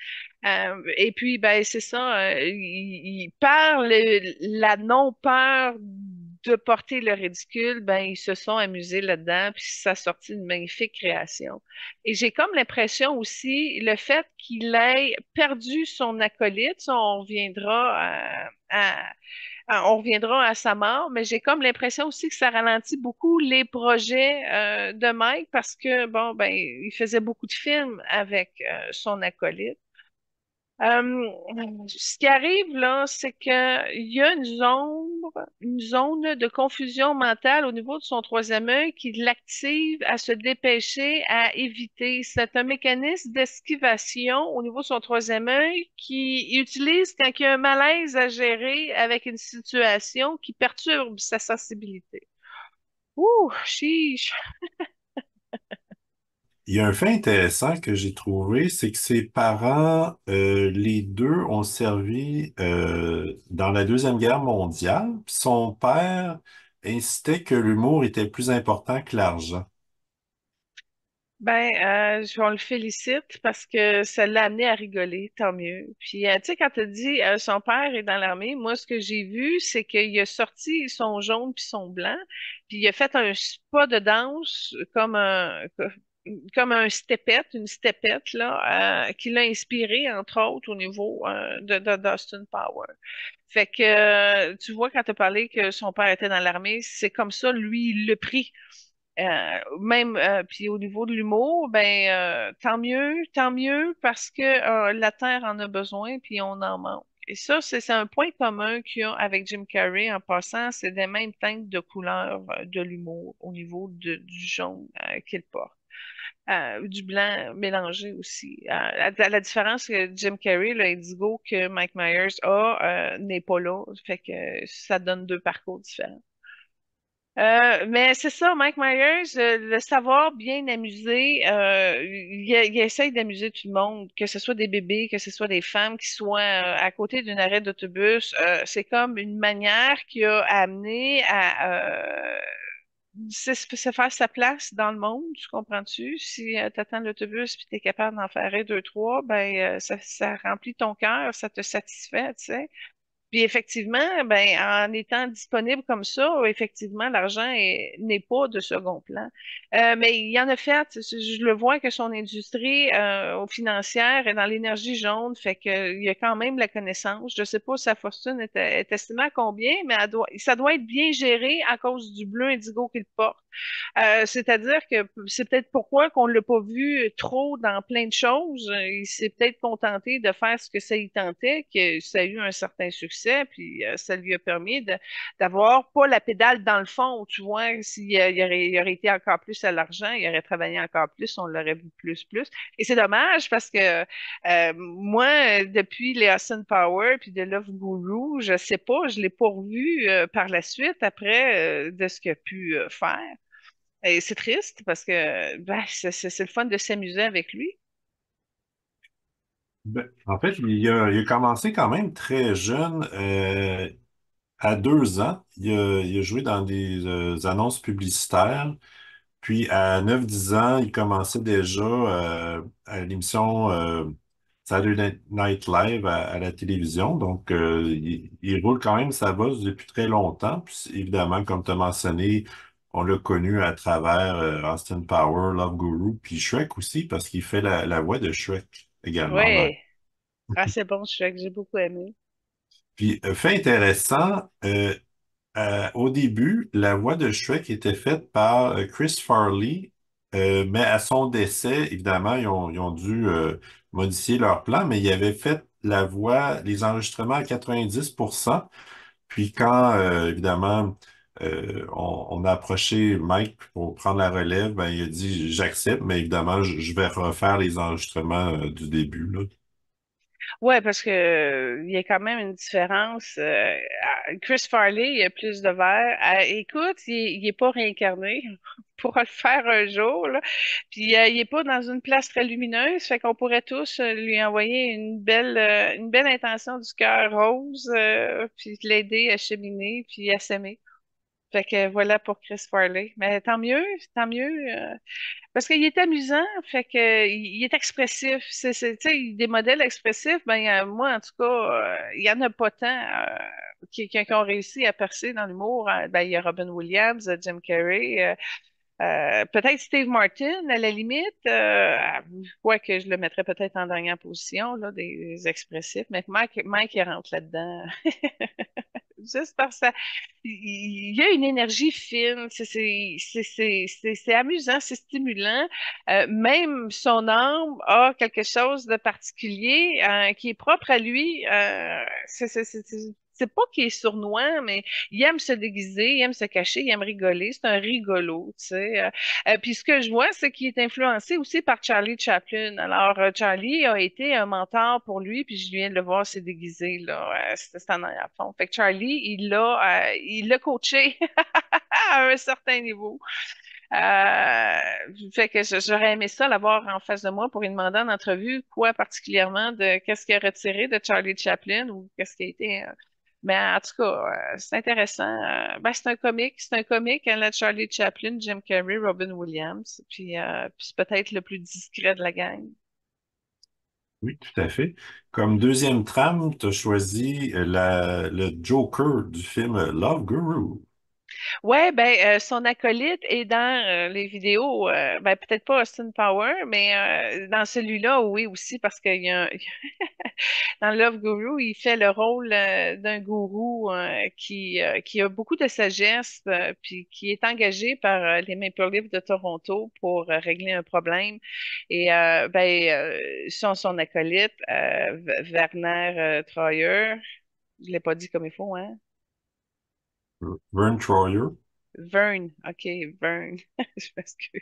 Et puis, ben, c'est ça. Il parle la non-peur de porter le ridicule. Ben, ils se sont amusés là-dedans, puis ça a sorti une magnifique création. Et j'ai comme l'impression aussi, le fait qu'il ait perdu son acolyte, ça, on reviendra on reviendra à sa mort, mais j'ai comme l'impression aussi que ça ralentit beaucoup les projets de Mike parce que, bon, ben, il faisait beaucoup de films avec son acolyte. Ce qui arrive là, c'est qu'il y a une zone de confusion mentale au niveau de son troisième œil qui l'active à se dépêcher, à éviter. C'est un mécanisme d'esquivation au niveau de son troisième œil qui utilise quand il y a un malaise à gérer avec une situation qui perturbe sa sensibilité. Ouh, chiche. Il y a un fait intéressant que j'ai trouvé, c'est que ses parents, les deux, ont servi dans la Deuxième Guerre mondiale. Puis son père incitait que l'humour était plus important que l'argent. Ben, on le félicite parce que ça l'a amené à rigoler, tant mieux. Puis, tu sais, quand tu dit son père est dans l'armée, moi, ce que j'ai vu, c'est qu'il a sorti son jaune puis son blanc, puis il a fait un pas de danse comme un steppette, une steppette, là, qui l'a inspiré, entre autres, au niveau d'Austin Power. Fait que, tu vois, quand tu as parlé que son père était dans l'armée, c'est comme ça, lui, il l'a pris. Même puis au niveau de l'humour, ben tant mieux parce que la Terre en a besoin puis on en manque. Et ça, c'est un point commun qu'il y a avec Jim Carrey en passant, c'est des mêmes teintes de couleurs de l'humour au niveau du jaune qu'il porte. Du blanc mélangé aussi. La différence que Jim Carrey, l'indigo que Mike Myers a, n'est pas là. Fait que ça donne deux parcours différents. Mais c'est ça, Mike Myers, le savoir bien amuser, il essaye d'amuser tout le monde, que ce soit des bébés, que ce soit des femmes qui soient à côté d'une arrêt d'autobus. C'est comme une manière qui a amené à se faire sa place dans le monde, tu comprends-tu? Si tu attends l'autobus puis tu es capable d'en faire un, deux, trois, ben ça remplit ton cœur, ça te satisfait, tu sais. Puis effectivement, ben, en étant disponible comme ça, effectivement, n'est pas de second plan. Mais il y en a fait, je le vois que son industrie financière est dans l'énergie jaune, fait qu'il y a quand même la connaissance. Je ne sais pas sa fortune est estimée à combien, mais ça doit être bien géré à cause du bleu indigo qu'il porte. C'est-à-dire que c'est peut-être pourquoi qu'on l'a pas vu trop dans plein de choses. Il s'est peut-être contenté de faire ce que ça y tentait, que ça a eu un certain succès. succès, puis ça lui a permis d'avoir pas la pédale dans le fond, tu vois, s'il il aurait été encore plus à l'argent, il aurait travaillé encore plus, on l'aurait vu plus. Et c'est dommage parce que moi, depuis les Austin Power puis de Love Guru, je sais pas, je l'ai pas revu par la suite après de ce qu'il a pu faire. Et c'est triste parce que ben, c'est le fun de s'amuser avec lui. Ben, en fait, il a commencé quand même très jeune, à 2 ans. Il a joué dans des annonces publicitaires. Puis à 9 10 ans, il commençait déjà à l'émission Saturday Night Live à la télévision. Donc, il roule quand même sa bosse depuis très longtemps. Puis évidemment, comme tu as mentionné, on l'a connu à travers Austin Power, Love Guru, puis Shrek aussi, parce qu'il fait la voix de Shrek également. Ouais. Ah, c'est bon, je sais que j'ai beaucoup aimé. Puis, fait intéressant, au début, la voix de Shrek était faite par Chris Farley, mais à son décès, évidemment, ils ont dû modifier leur plan, mais il avait fait la voix, les enregistrements à 90%. Puis quand, évidemment, on a approché Mike pour prendre la relève, ben, il a dit, j'accepte, mais évidemment, je vais refaire les enregistrements du début, là. Ouais, parce que il y a quand même une différence. Chris Farley, il a plus de verre. Écoute, il est pas réincarné. On pourra le faire un jour, là. Puis il est pas dans une place très lumineuse, fait qu'on pourrait tous lui envoyer une belle intention du cœur rose, puis l'aider à cheminer, puis à s'aimer. Fait que voilà pour Chris Farley. Mais tant mieux. Parce qu'il est amusant, fait que il est expressif. Tu sais, des modèles expressifs, ben moi en tout cas, il y en a pas tant qui ont réussi à percer dans l'humour. Ben, il y a Robin Williams, Jim Carrey, peut-être Steve Martin à la limite. Ouais que je le mettrais peut-être en dernière position là, des expressifs, mais Mike il rentre là-dedans. Juste par ça. Il y a une énergie fine, c'est amusant, c'est stimulant. Même son âme a quelque chose de particulier qui est propre à lui. C'est pas qu'il est sournois, mais il aime se déguiser, il aime se cacher, il aime rigoler. C'est un rigolo, tu sais. Puis ce que je vois, c'est qu'il est influencé aussi par Charlie Chaplin. Alors, Charlie a été un mentor pour lui, puis je viens de le voir se déguiser, là. C'était en arrière-fond. Fait que Charlie, il l'a coaché à un certain niveau. Fait que j'aurais aimé ça l'avoir en face de moi pour lui demander en entrevue quoi particulièrement de qu'est-ce qu'il a retiré de Charlie Chaplin ou qu'est-ce qui a été. Mais en tout cas, c'est intéressant. Ben, c'est un comique à la Charlie Chaplin, Jim Carrey, Robin Williams, puis c'est peut-être le plus discret de la gang. Oui, tout à fait. Comme deuxième trame, tu as choisi le Joker du film Love Guru. Ouais, ben son acolyte est dans les vidéos, ben peut-être pas Austin Power, mais dans celui-là, oui aussi parce qu'il y a dans Love Guru, il fait le rôle d'un gourou qui a beaucoup de sagesse, puis qui est engagé par les Maple Leafs de Toronto pour régler un problème. Et son acolyte, Werner Troyer, je l'ai pas dit comme il faut, hein? Vern Troyer. Vern, OK, Vern, je m'excuse.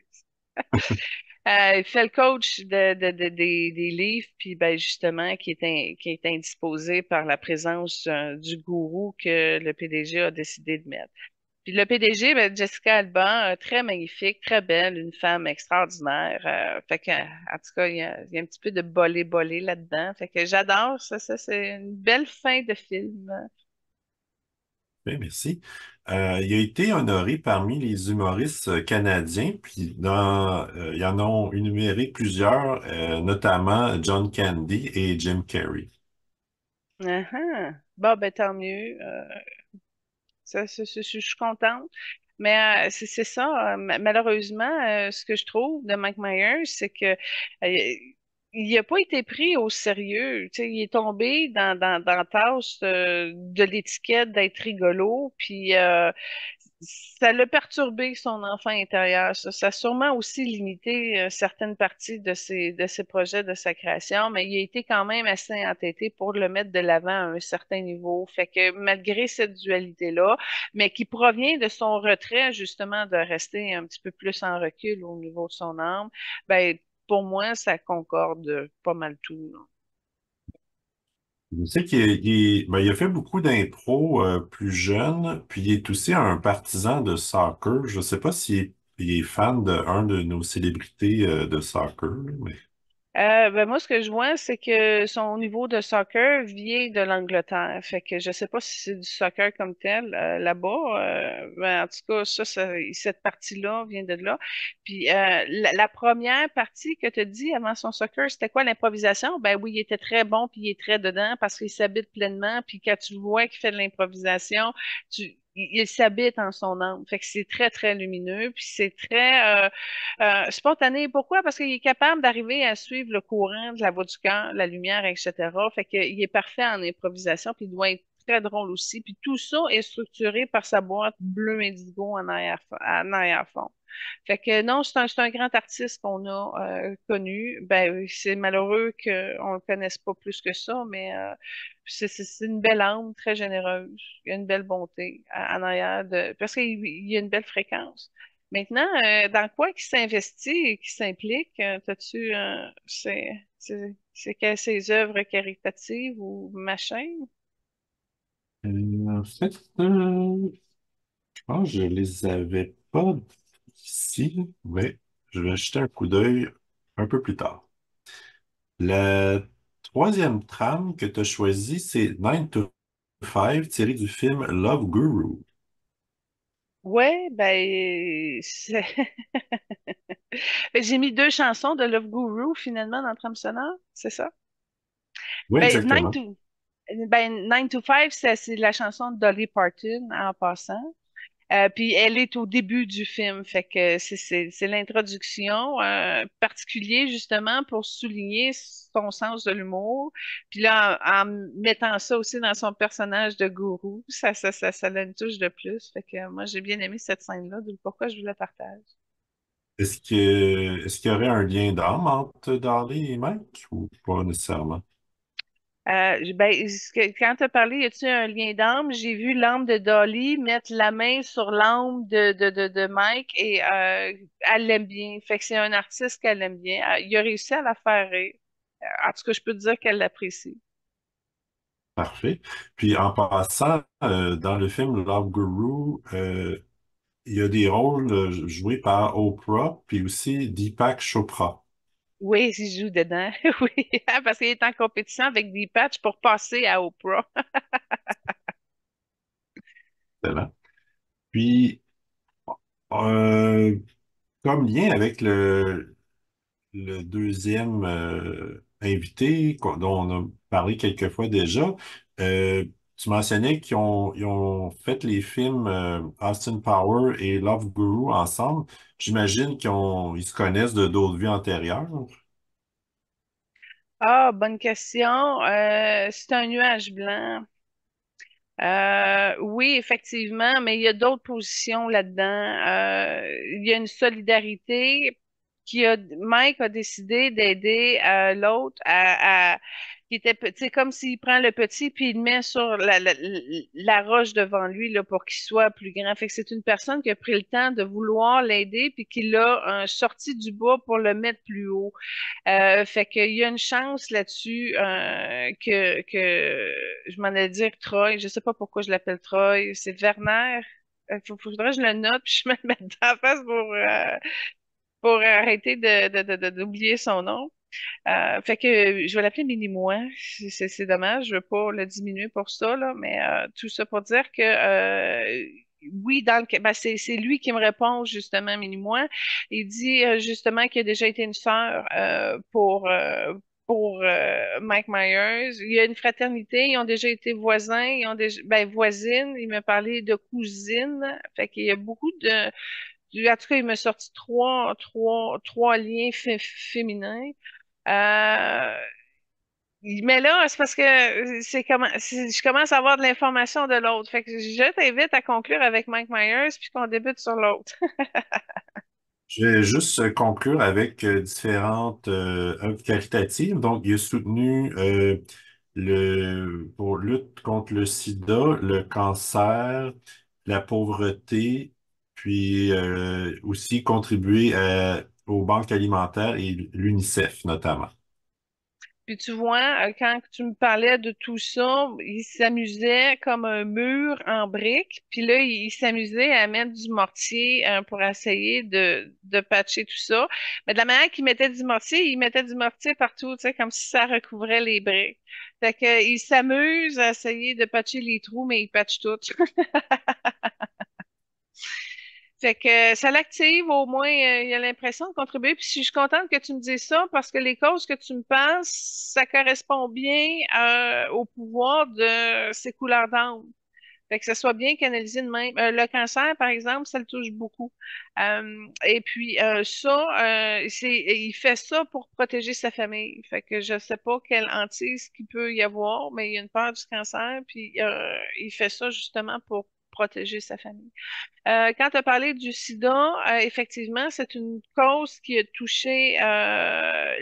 Il fait le coach des Leafs, puis ben justement, qui est indisposé par la présence du gourou que le PDG a décidé de mettre. Puis le PDG, ben, Jessica Alba, très magnifique, très belle, une femme extraordinaire. Fait que, en tout cas, il y a un petit peu de bolé là-dedans. Fait que j'adore ça. Ça, c'est une belle fin de film. Oui, merci. Il a été honoré parmi les humoristes canadiens, puis ils en ont énuméré plusieurs, notamment John Candy et Jim Carrey. Uh-huh. Bon, ben tant mieux. Je suis contente. Mais c'est ça. Malheureusement, ce que je trouve de Mike Myers, c'est que il n'a pas été pris au sérieux. Tu sais, il est tombé dans la tâche de l'étiquette d'être rigolo. Puis ça l'a perturbé son enfant intérieur. Ça a sûrement aussi limité certaines parties de ses projets, de sa création, mais il a été quand même assez entêté pour le mettre de l'avant à un certain niveau. Fait que malgré cette dualité-là, mais qui provient de son retrait, justement, de rester un petit peu plus en recul au niveau de son âme, ben, pour moi, ça concorde pas mal tout, là. Je sais ben, il a fait beaucoup d'impro plus jeune, puis il est aussi un partisan de soccer. Je ne sais pas s'il il est fan de un de nos célébrités de soccer, là, mais Ben moi, ce que je vois, c'est que son niveau de soccer vient de l'Angleterre. Fait que je sais pas si c'est du soccer comme tel là-bas. Ben, en tout cas, cette partie-là vient de là. Puis la première partie que tu as dit avant son soccer, c'était quoi l'improvisation? Ben oui, il était très bon, puis il est très dedans parce qu'il s'habite pleinement. Puis quand tu le vois qu'il fait de l'improvisation, il s'habite en son âme. Fait que c'est très, très lumineux. Puis c'est très spontané. Pourquoi? Parce qu'il est capable d'arriver à suivre le courant de la voix du cœur, la lumière, etc. Fait qu'il est parfait en improvisation, puis il doit être très drôle aussi. Puis tout ça est structuré par sa boîte bleu indigo en arrière-fond. Fait que non, c'est un grand artiste qu'on a connu. Ben, oui, c'est malheureux qu'on le connaisse pas plus que ça, mais c'est une belle âme, très généreuse. Il y a une belle bonté en arrière de, parce qu'il y a une belle fréquence. Maintenant, dans quoi qu'il s'investit et qu'il s'implique, t'as-tu, c'est que ses œuvres caritatives ou machin? en fait, je pense que je les avais pas ici, mais je vais jeter un coup d'œil un peu plus tard. La troisième trame que tu as choisie, c'est 9 to 5, tiré du film Love Guru. Ouais, ben, j'ai mis deux chansons de Love Guru finalement dans la trame sonore, c'est ça? Oui, Ben, exactement. Nine to Five, c'est la chanson de Dolly Parton en passant. Puis elle est au début du film, fait que c'est l'introduction particulier justement pour souligner son sens de l'humour. Puis là, en mettant ça aussi dans son personnage de gourou, ça a une touche de plus. Fait que moi, j'ai bien aimé cette scène-là, d'où pourquoi je vous la partage. Est-ce qu'il y aurait un lien d'âme entre Dolly et Mike ou pas nécessairement? Quand tu as parlé, y a-t-il un lien d'âme? J'ai vu l'âme de Dolly mettre la main sur l'âme de Mike et elle l'aime bien. Fait que c'est un artiste qu'elle aime bien. Il a réussi à la faire rire. En tout cas, je peux te dire qu'elle l'apprécie. Parfait. Puis en passant, dans le film Love Guru, il y a des rôles joués par Oprah, puis aussi Deepak Chopra. Oui, il joue dedans. Oui, parce qu'il est en compétition avec des patchs pour passer à Oprah. Excellent. Puis, euh, comme lien avec le deuxième invité dont on a parlé quelques fois déjà, euh, tu mentionnais ils ont fait les films Austin Power et Love Guru ensemble. J'imagine ils se connaissent de d'autres vies antérieures. Ah, bonne question. C'est un nuage blanc. Oui, effectivement, mais il y a d'autres positions là-dedans. Il y a une solidarité Mike a décidé d'aider l'autre qui était petit, c'est comme s'il prend le petit puis il le met sur la roche devant lui là, pour qu'il soit plus grand. Fait que c'est une personne qui a pris le temps de vouloir l'aider puis qui l'a sorti du bas pour le mettre plus haut. Fait qu'il y a une chance là-dessus que je m'en ai dire Troy. Je sais pas pourquoi je l'appelle Troy. C'est Werner. Faudrait que je le note puis je me le mette dans la face pour arrêter d'oublier son nom. Fait que je vais l'appeler Mini-moi. C'est dommage, je veux pas le diminuer pour ça, là, mais tout ça pour dire que oui, ben, c'est lui qui me répond justement, Mini-moi. Il dit justement qu'il a déjà été une sœur pour Mike Myers. Il y a une fraternité, ils ont déjà été voisins, ils ont déjà ben, voisines, il m'a parlé de cousines. Fait qu'il y a beaucoup de en tout cas, il m'a sorti trois liens féminins. Euh, Mais là, c'est parce que je commence à avoir de l'information de l'autre. Fait que je t'invite à conclure avec Mike Myers puis qu'on débute sur l'autre. Je vais juste conclure avec différentes œuvres caritatives. Donc, il a soutenu pour lutte contre le sida, le cancer, la pauvreté, puis aussi contribué aux banques alimentaires et l'UNICEF notamment. Puis tu vois, quand tu me parlais de tout ça, il s'amusait comme un mur en briques. Puis là, il s'amusait à mettre du mortier pour essayer de patcher tout ça. Mais de la manière qu'il mettait du mortier, il mettait du mortier partout, tu sais, comme si ça recouvrait les briques. Fait que, il s'amuse à essayer de patcher les trous, mais il patche tout. Fait que ça l'active, au moins, il a l'impression de contribuer. Puis je suis contente que tu me dises ça parce que les causes que tu me passes, ça correspond bien au pouvoir de ces couleurs d'âme. Fait que ça soit bien canalisé de même. Le cancer, par exemple, ça le touche beaucoup. Et puis il fait ça pour protéger sa famille. Fait que je sais pas quelle hantise qu'il peut y avoir, mais il y a une peur du cancer, puis il fait ça justement pour protéger sa famille. Quand tu as parlé du sida, effectivement, c'est une cause qui a touché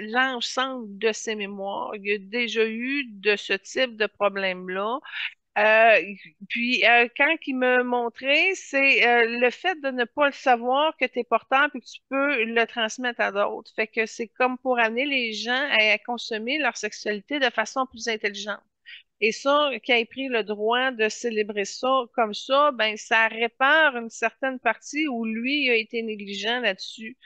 l'ensemble de ses mémoires. Il y a déjà eu de ce type de problème-là. Euh, Quand il me montrait, c'est le fait de ne pas le savoir que tu es porteur puis que tu peux le transmettre à d'autres. Fait que c'est comme pour amener les gens à consommer leur sexualité de façon plus intelligente. Et ça, qui ait pris le droit de célébrer ça comme ça, ben ça répare une certaine partie où lui a été négligent là-dessus.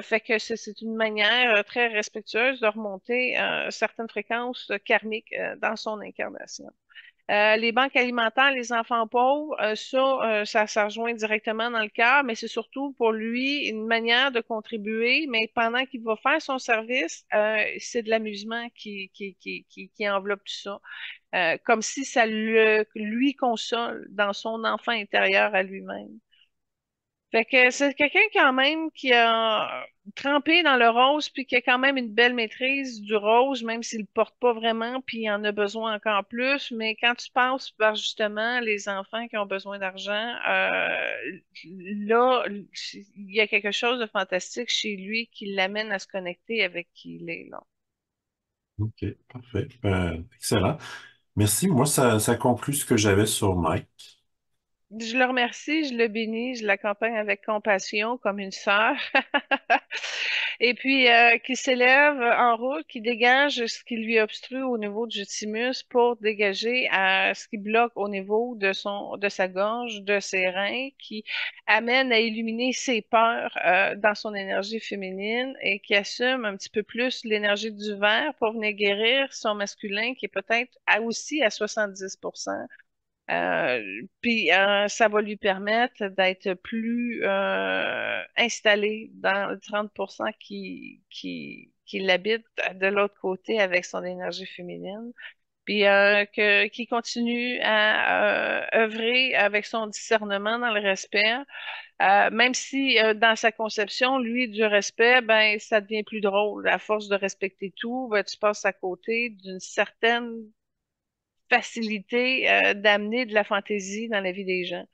Fait que c'est une manière très respectueuse de remonter certaines fréquences karmiques dans son incarnation. Les banques alimentaires, les enfants pauvres, ça rejoint directement dans le cœur, mais c'est surtout pour lui une manière de contribuer, mais pendant qu'il va faire son service, c'est de l'amusement qui enveloppe tout ça. Comme si ça lui console dans son enfant intérieur à lui-même. Fait que c'est quelqu'un quand même qui a trempé dans le rose, puis qui a quand même une belle maîtrise du rose, même s'il le porte pas vraiment, puis il en a besoin encore plus. Mais quand tu passes par justement les enfants qui ont besoin d'argent, là, il y a quelque chose de fantastique chez lui qui l'amène à se connecter avec qui il est là. OK, parfait. Excellent. Merci. Moi, ça conclut ce que j'avais sur Mike. Je le remercie, je le bénis, je l'accompagne avec compassion comme une sœur. Et puis, qui s'élève en route, qui dégage ce qui lui obstrue au niveau du thymus pour dégager ce qui bloque au niveau de sa gorge, de ses reins, qui amène à illuminer ses peurs dans son énergie féminine et qui assume un petit peu plus l'énergie du verre pour venir guérir son masculin qui est peut-être aussi à 70%. Ça va lui permettre d'être plus installé dans le 30% qui l'habite de l'autre côté avec son énergie féminine. Qui continue à œuvrer avec son discernement dans le respect, même si dans sa conception, lui, du respect, ben, ça devient plus drôle. À force de respecter tout, ben, tu passes à côté d'une certaine facilité d'amener de la fantaisie dans la vie des gens,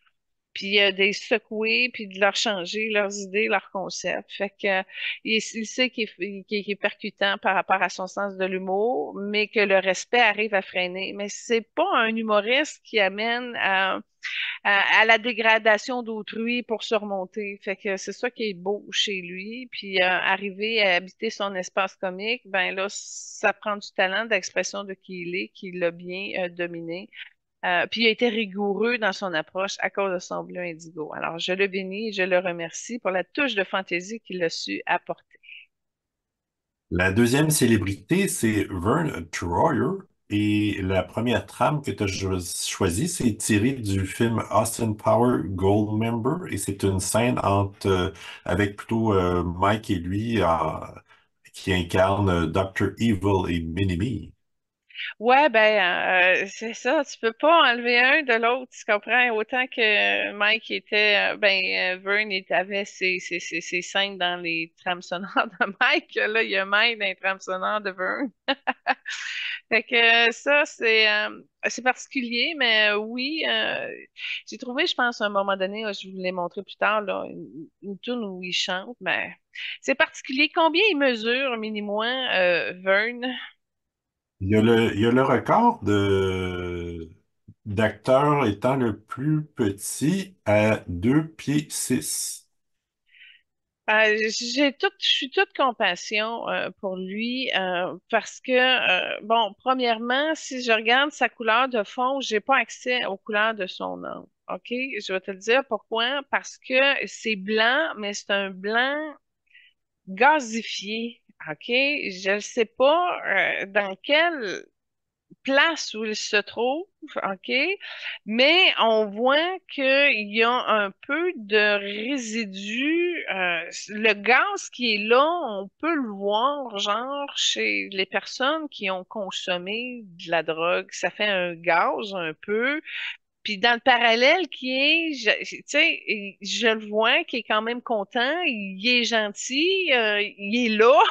puis de les secouer, puis de leur changer leurs idées, leurs concepts. Fait que il sait qu'il est percutant par rapport à son sens de l'humour, mais que le respect arrive à freiner. Mais c'est pas un humoriste qui amène à la dégradation d'autrui pour se remonter. Fait que c'est ça qui est beau chez lui. Puis arriver à habiter son espace comique, ben là, ça prend du talent d'expression de qui il est, qui l'a bien dominé. Puis il a été rigoureux dans son approche à cause de son bleu indigo. Alors, je le bénis et je le remercie pour la touche de fantaisie qu'il a su apporter. La deuxième célébrité, c'est Vern Troyer. Et la première trame que tu as choisie, c'est tiré du film Austin Power Goldmember. Et c'est une scène avec plutôt Mike et lui qui incarne Dr. Evil et Minimi. Ouais, ben, c'est ça. Tu peux pas enlever un de l'autre, tu comprends? Autant que Mike était, Vern avait ses scènes dans les trames sonores de Mike, là, il y a Mike dans les trames sonores de Vern. Fait que ça, c'est particulier, mais oui, j'ai trouvé, je pense, à un moment donné, je vous l'ai montré plus tard, là, une tune où il chante, mais c'est particulier. Combien il mesure, mini-moi, Vern? Il y a le record d'acteur étant le plus petit à 2 pieds 6. Je suis toute compassion pour lui parce que bon, premièrement, si je regarde sa couleur de fond, j'ai pas accès aux couleurs de son âme. OK? Je vais te le dire pourquoi. Parce que c'est blanc, mais c'est un blanc gazifié. OK? Je ne sais pas dans quel place où il se trouve, OK? Mais on voit qu'il y a un peu de résidus. Le gaz qui est là, on peut le voir, genre, chez les personnes qui ont consommé de la drogue. Ça fait un gaz un peu. Puis dans le parallèle qui est, tu sais, je le vois qui est quand même content, il est gentil, il est là,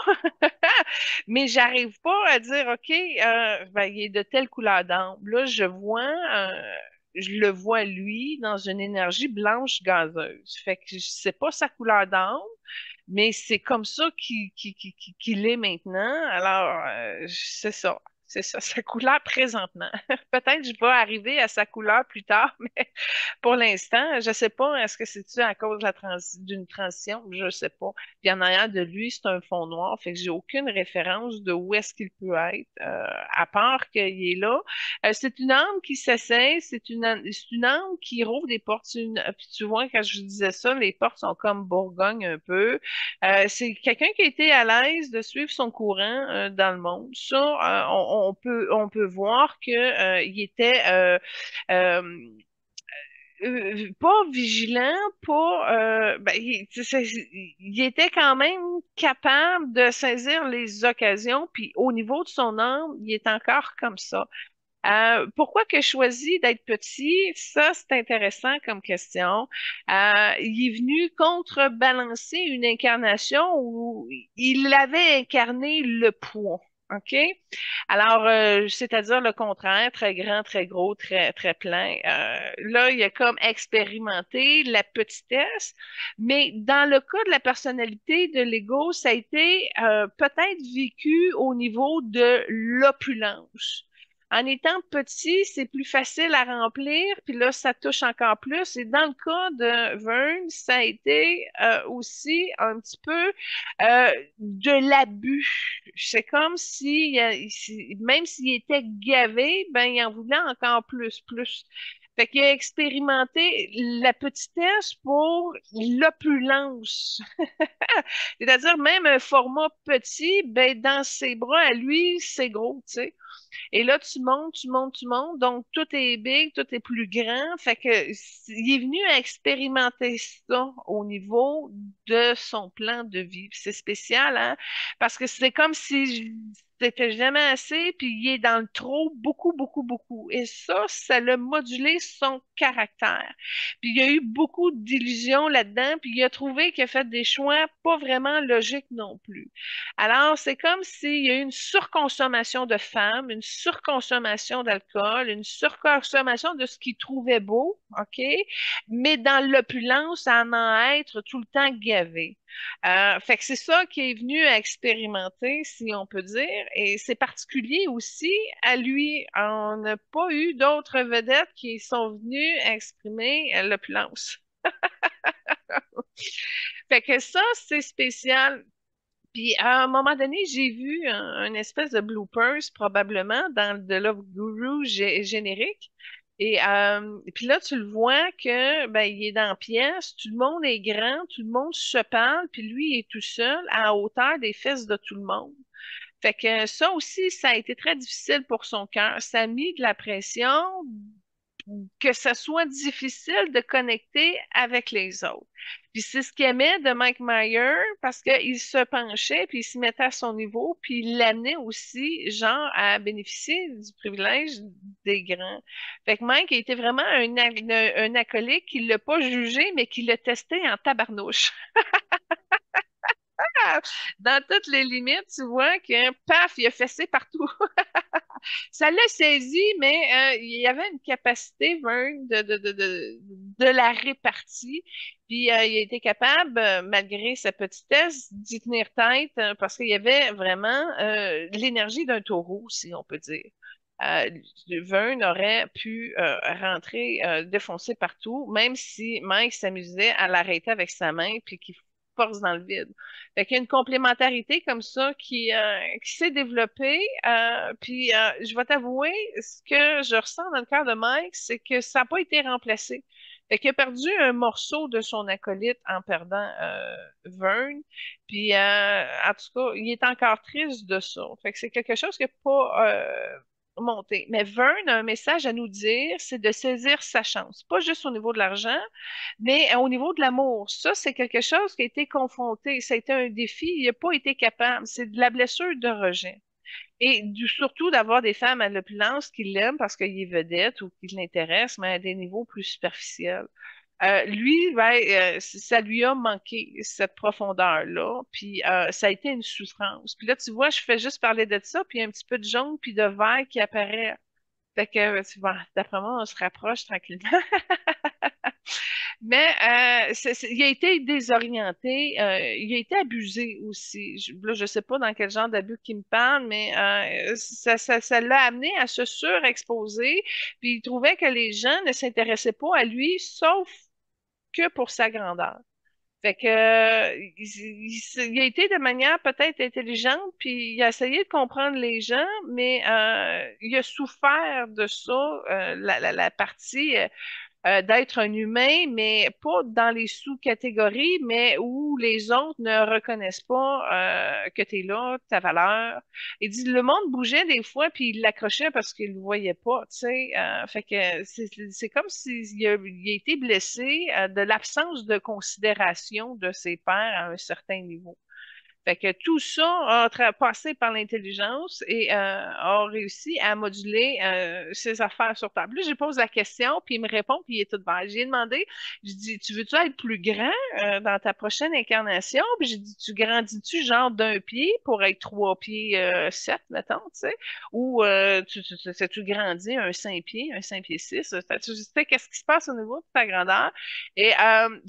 mais j'arrive pas à dire, OK, il est de telle couleur d'ambre. Là, je le vois lui dans une énergie blanche gazeuse. Fait que je sais pas sa couleur d'ambre, mais c'est comme ça qu'il est maintenant. Alors, c'est ça. C'est ça, sa couleur présentement. Peut-être que je vais arriver à sa couleur plus tard, mais pour l'instant, je sais pas, est-ce que c'est-tu à cause de d'une transition? Je sais pas. Puis en arrière de lui, c'est un fond noir, fait que j'ai aucune référence de où est-ce qu'il peut être, à part qu'il est là. C'est une âme qui s'essaie, c'est une âme qui rouvre des portes. Puis tu vois, quand je disais ça, les portes sont comme Bourgogne un peu. C'est quelqu'un qui a été à l'aise de suivre son courant dans le monde. Ça, on peut voir que il était euh, pas vigilant, pas il était quand même capable de saisir les occasions, puis au niveau de son âme, il est encore comme ça. Pourquoi que je choisis d'être petit? Ça, c'est intéressant comme question. Il est venu contrebalancer une incarnation où il avait incarné le poids. OK? Alors, c'est-à-dire le contraire, très grand, très gros, très plein. Là, il a comme expérimenté la petitesse, mais dans le cas de la personnalité de l'ego, ça a été peut-être vécu au niveau de l'opulence. En étant petit, c'est plus facile à remplir, puis là, ça touche encore plus. Et dans le cas de Vern, ça a été aussi un petit peu de l'abus. C'est comme si, même s'il était gavé, ben, il en voulait encore plus. Fait qu'il a expérimenté la petitesse pour l'opulence. C'est-à-dire, même un format petit, ben, dans ses bras, à lui, c'est gros, tu sais. Et là, tu montes. Donc, tout est big, tout est plus grand. Fait que, il est venu à expérimenter ça au niveau de son plan de vie. Puis c'est spécial, hein? Parce que c'est comme si c'était jamais assez, puis il est dans le trop, beaucoup. Et ça l'a modulé son caractère. Puis il y a eu beaucoup d'illusions là-dedans, puis il a trouvé qu'il a fait des choix pas vraiment logiques non plus. Alors, c'est comme s'il y a eu une surconsommation de femmes, une surconsommation d'alcool, une surconsommation de ce qu'il trouvait beau, OK? Mais dans l'opulence, à en être tout le temps gavé. Fait que c'est ça qui est venu à expérimenter, si on peut dire, et c'est particulier aussi à lui. On n'a pas eu d'autres vedettes qui sont venues exprimer l'opulence. Fait que ça, c'est spécial. Puis à un moment donné, j'ai vu un espèce de bloopers probablement dans le The Love Guru générique. Et puis là, tu le vois que ben, il est dans la pièce, tout le monde est grand, tout le monde se parle, puis lui il est tout seul à hauteur des fesses de tout le monde. Fait que ça aussi, ça a été très difficile pour son cœur. Ça a mis de la pression, que ça soit difficile de connecter avec les autres. Puis c'est ce qu'il aimait de Mike Myers parce qu'il se penchait, puis il se mettait à son niveau, puis il l'amenait aussi, genre, à bénéficier du privilège des grands. Fait que Mike a été vraiment un acolyte qui l'a pas jugé, mais qui l'a testé en tabarnouche. Dans toutes les limites, tu vois que, paf, il a fessé partout. Ça l'a saisi, mais il y avait une capacité, Vern, de la répartie. Puis il a été capable, malgré sa petitesse, d'y tenir tête parce qu'il y avait vraiment l'énergie d'un taureau, si on peut dire. Euh, Vern aurait pu rentrer, défoncer partout, même si Mike s'amusait à l'arrêter avec sa main puis qu'il force dans le vide. Fait qu'il y a une complémentarité comme ça qui s'est développée. Puis je vais t'avouer, ce que je ressens dans le cœur de Mike, c'est que ça n'a pas été remplacé. Fait qu'il a perdu un morceau de son acolyte en perdant Vern. Puis en tout cas, il est encore triste de ça. Fait que c'est quelque chose qui n'a pas monté. Mais Vern a un message à nous dire, c'est de saisir sa chance. Pas juste au niveau de l'argent, mais au niveau de l'amour, ça, c'est quelque chose qui a été confronté. Ça a été un défi. Il n'a pas été capable. C'est de la blessure de rejet. Et surtout d'avoir des femmes à l'opulence qui l'aiment parce qu'il est vedette ou qui l'intéressent, mais à des niveaux plus superficiels. Lui, ben, ça lui a manqué cette profondeur-là, puis ça a été une souffrance. Puis là, tu vois, je fais juste parler de ça, puis il y a un petit peu de jaune puis de vert qui apparaît. Fait que, tu vois, d'après moi, on se rapproche tranquillement. Mais il a été désorienté, il a été abusé aussi. Là, je sais pas dans quel genre d'abus qu'il me parle, mais ça l'a amené à se surexposer. Puis il trouvait que les gens ne s'intéressaient pas à lui, sauf que pour sa grandeur. Fait que il a été de manière peut-être intelligente, puis il a essayé de comprendre les gens, mais il a souffert de ça, la partie d'être un humain, mais pas dans les sous-catégories, mais où les autres ne reconnaissent pas que tu es là, ta valeur. Il dit le monde bougeait des fois, puis il l'accrochait parce qu'il le voyait pas, tu sais. Fait que c'est comme s'il a été blessé de l'absence de considération de ses pairs à un certain niveau. Fait que tout ça a passé par l'intelligence et a réussi à moduler ses affaires sur table. Là, je pose la question, puis il me répond, puis il est tout vert. J'ai demandé, je dis, tu veux-tu être plus grand dans ta prochaine incarnation? Puis j'ai dit, tu grandis-tu genre d'un pied pour être 3 pieds 7, mettons, tu sais? Ou tu grandis un 5 pieds 6? Tu sais, qu'est-ce qui se passe au niveau de ta grandeur? Et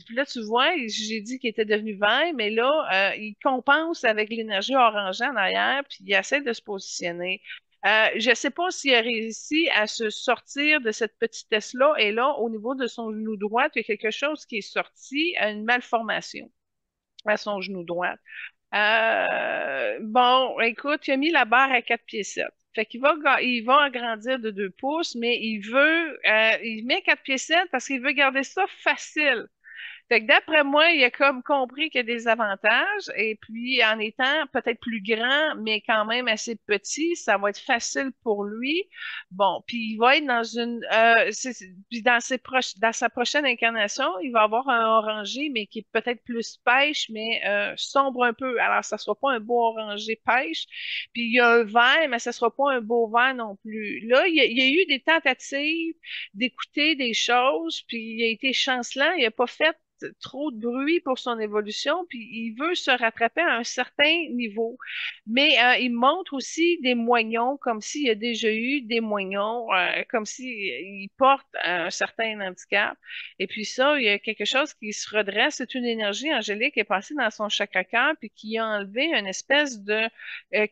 puis là, tu vois, j'ai dit qu'il était devenu vert, mais là, il compense avec l'énergie orangée en arrière, puis il essaie de se positionner. Je ne sais pas s'il a réussi à se sortir de cette petitesse-là, et là, au niveau de son genou droit, il y a quelque chose qui est sorti, une malformation à son genou droit. Bon, écoute, il a mis la barre à 4 pieds 7. Fait il va agrandir de 2 pouces, mais il met 4 pieds 7 parce qu'il veut garder ça facile. Fait que d'après moi, il a comme compris qu'il y a des avantages et puis en étant peut-être plus grand, mais quand même assez petit, ça va être facile pour lui. Bon, puis il va être dans puis dans sa prochaine incarnation, il va avoir un orangé, mais qui est peut-être plus pêche, mais sombre un peu. Alors, ça sera pas un beau orangé pêche. Puis il y a un vert, mais ça sera pas un beau vert non plus. Là, il y a eu des tentatives d'écouter des choses, puis il a été chancelant, il n'a pas fait trop de bruit pour son évolution, puis il veut se rattraper à un certain niveau. Mais il montre aussi des moignons, comme s'il y a déjà eu des moignons, comme s'il il porte un certain handicap. Et puis ça, il y a quelque chose qui se redresse. C'est une énergie angélique qui est passée dans son chakra-cœur, puis qui a enlevé une espèce de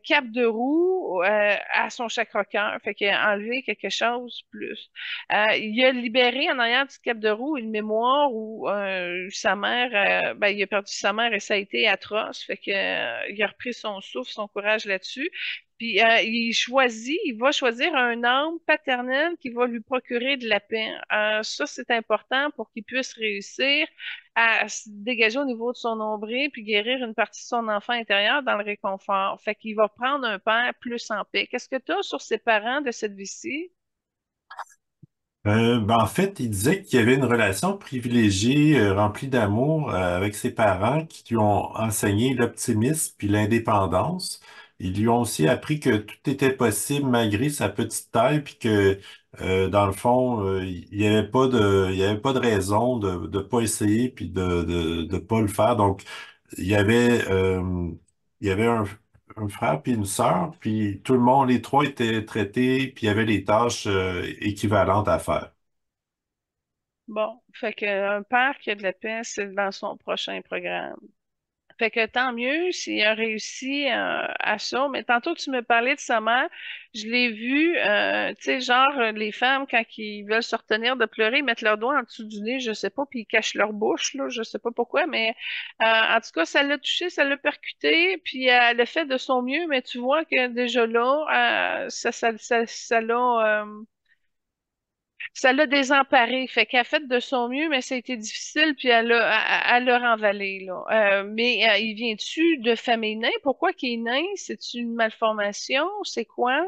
cap de roue à son chakra-cœur. Fait qu'il a enlevé quelque chose plus. Il a libéré en arrière du cap de roue une mémoire où sa mère, ben, il a perdu sa mère et ça a été atroce. Fait que, il a repris son souffle, son courage là-dessus. Puis il va choisir un homme paternel qui va lui procurer de la paix. Ça, c'est important pour qu'il puisse réussir à se dégager au niveau de son nombril puis guérir une partie de son enfant intérieur dans le réconfort. Fait qu'il va prendre un père plus en paix. Qu'est-ce que tu as sur ses parents de cette vie-ci? En fait, il disait qu'il y avait une relation privilégiée, remplie d'amour, avec ses parents qui lui ont enseigné l'optimisme puis l'indépendance. Ils lui ont aussi appris que tout était possible malgré sa petite taille, puis que dans le fond, il y avait pas il y avait pas de raison de pas essayer puis de pas le faire. Donc, il y avait il y avait un frère puis une sœur, puis tout le monde, les trois étaient traités, puis il y avait les tâches équivalentes à faire. Bon, fait qu'un père qui a de la paix, c'est dans son prochain programme. Fait que tant mieux s'il a réussi à ça. Mais tantôt, tu me parlais de sa mère. Je l'ai vu, tu sais, genre, les femmes, quand ils veulent se retenir de pleurer, ils mettent leurs doigts en dessous du nez, je sais pas, puis ils cachent leur bouche, là, je sais pas pourquoi, mais en tout cas, ça l'a touché, ça l'a percuté, puis elle a fait de son mieux, mais tu vois que déjà là, ça l'a. Ça l'a désemparée. Fait qu'elle a fait de son mieux, mais ça a été difficile, puis elle l'a renvalé, là. Mais il vient-tu de famille naine? Pourquoi qu'il est nain? C'est une malformation? C'est quoi?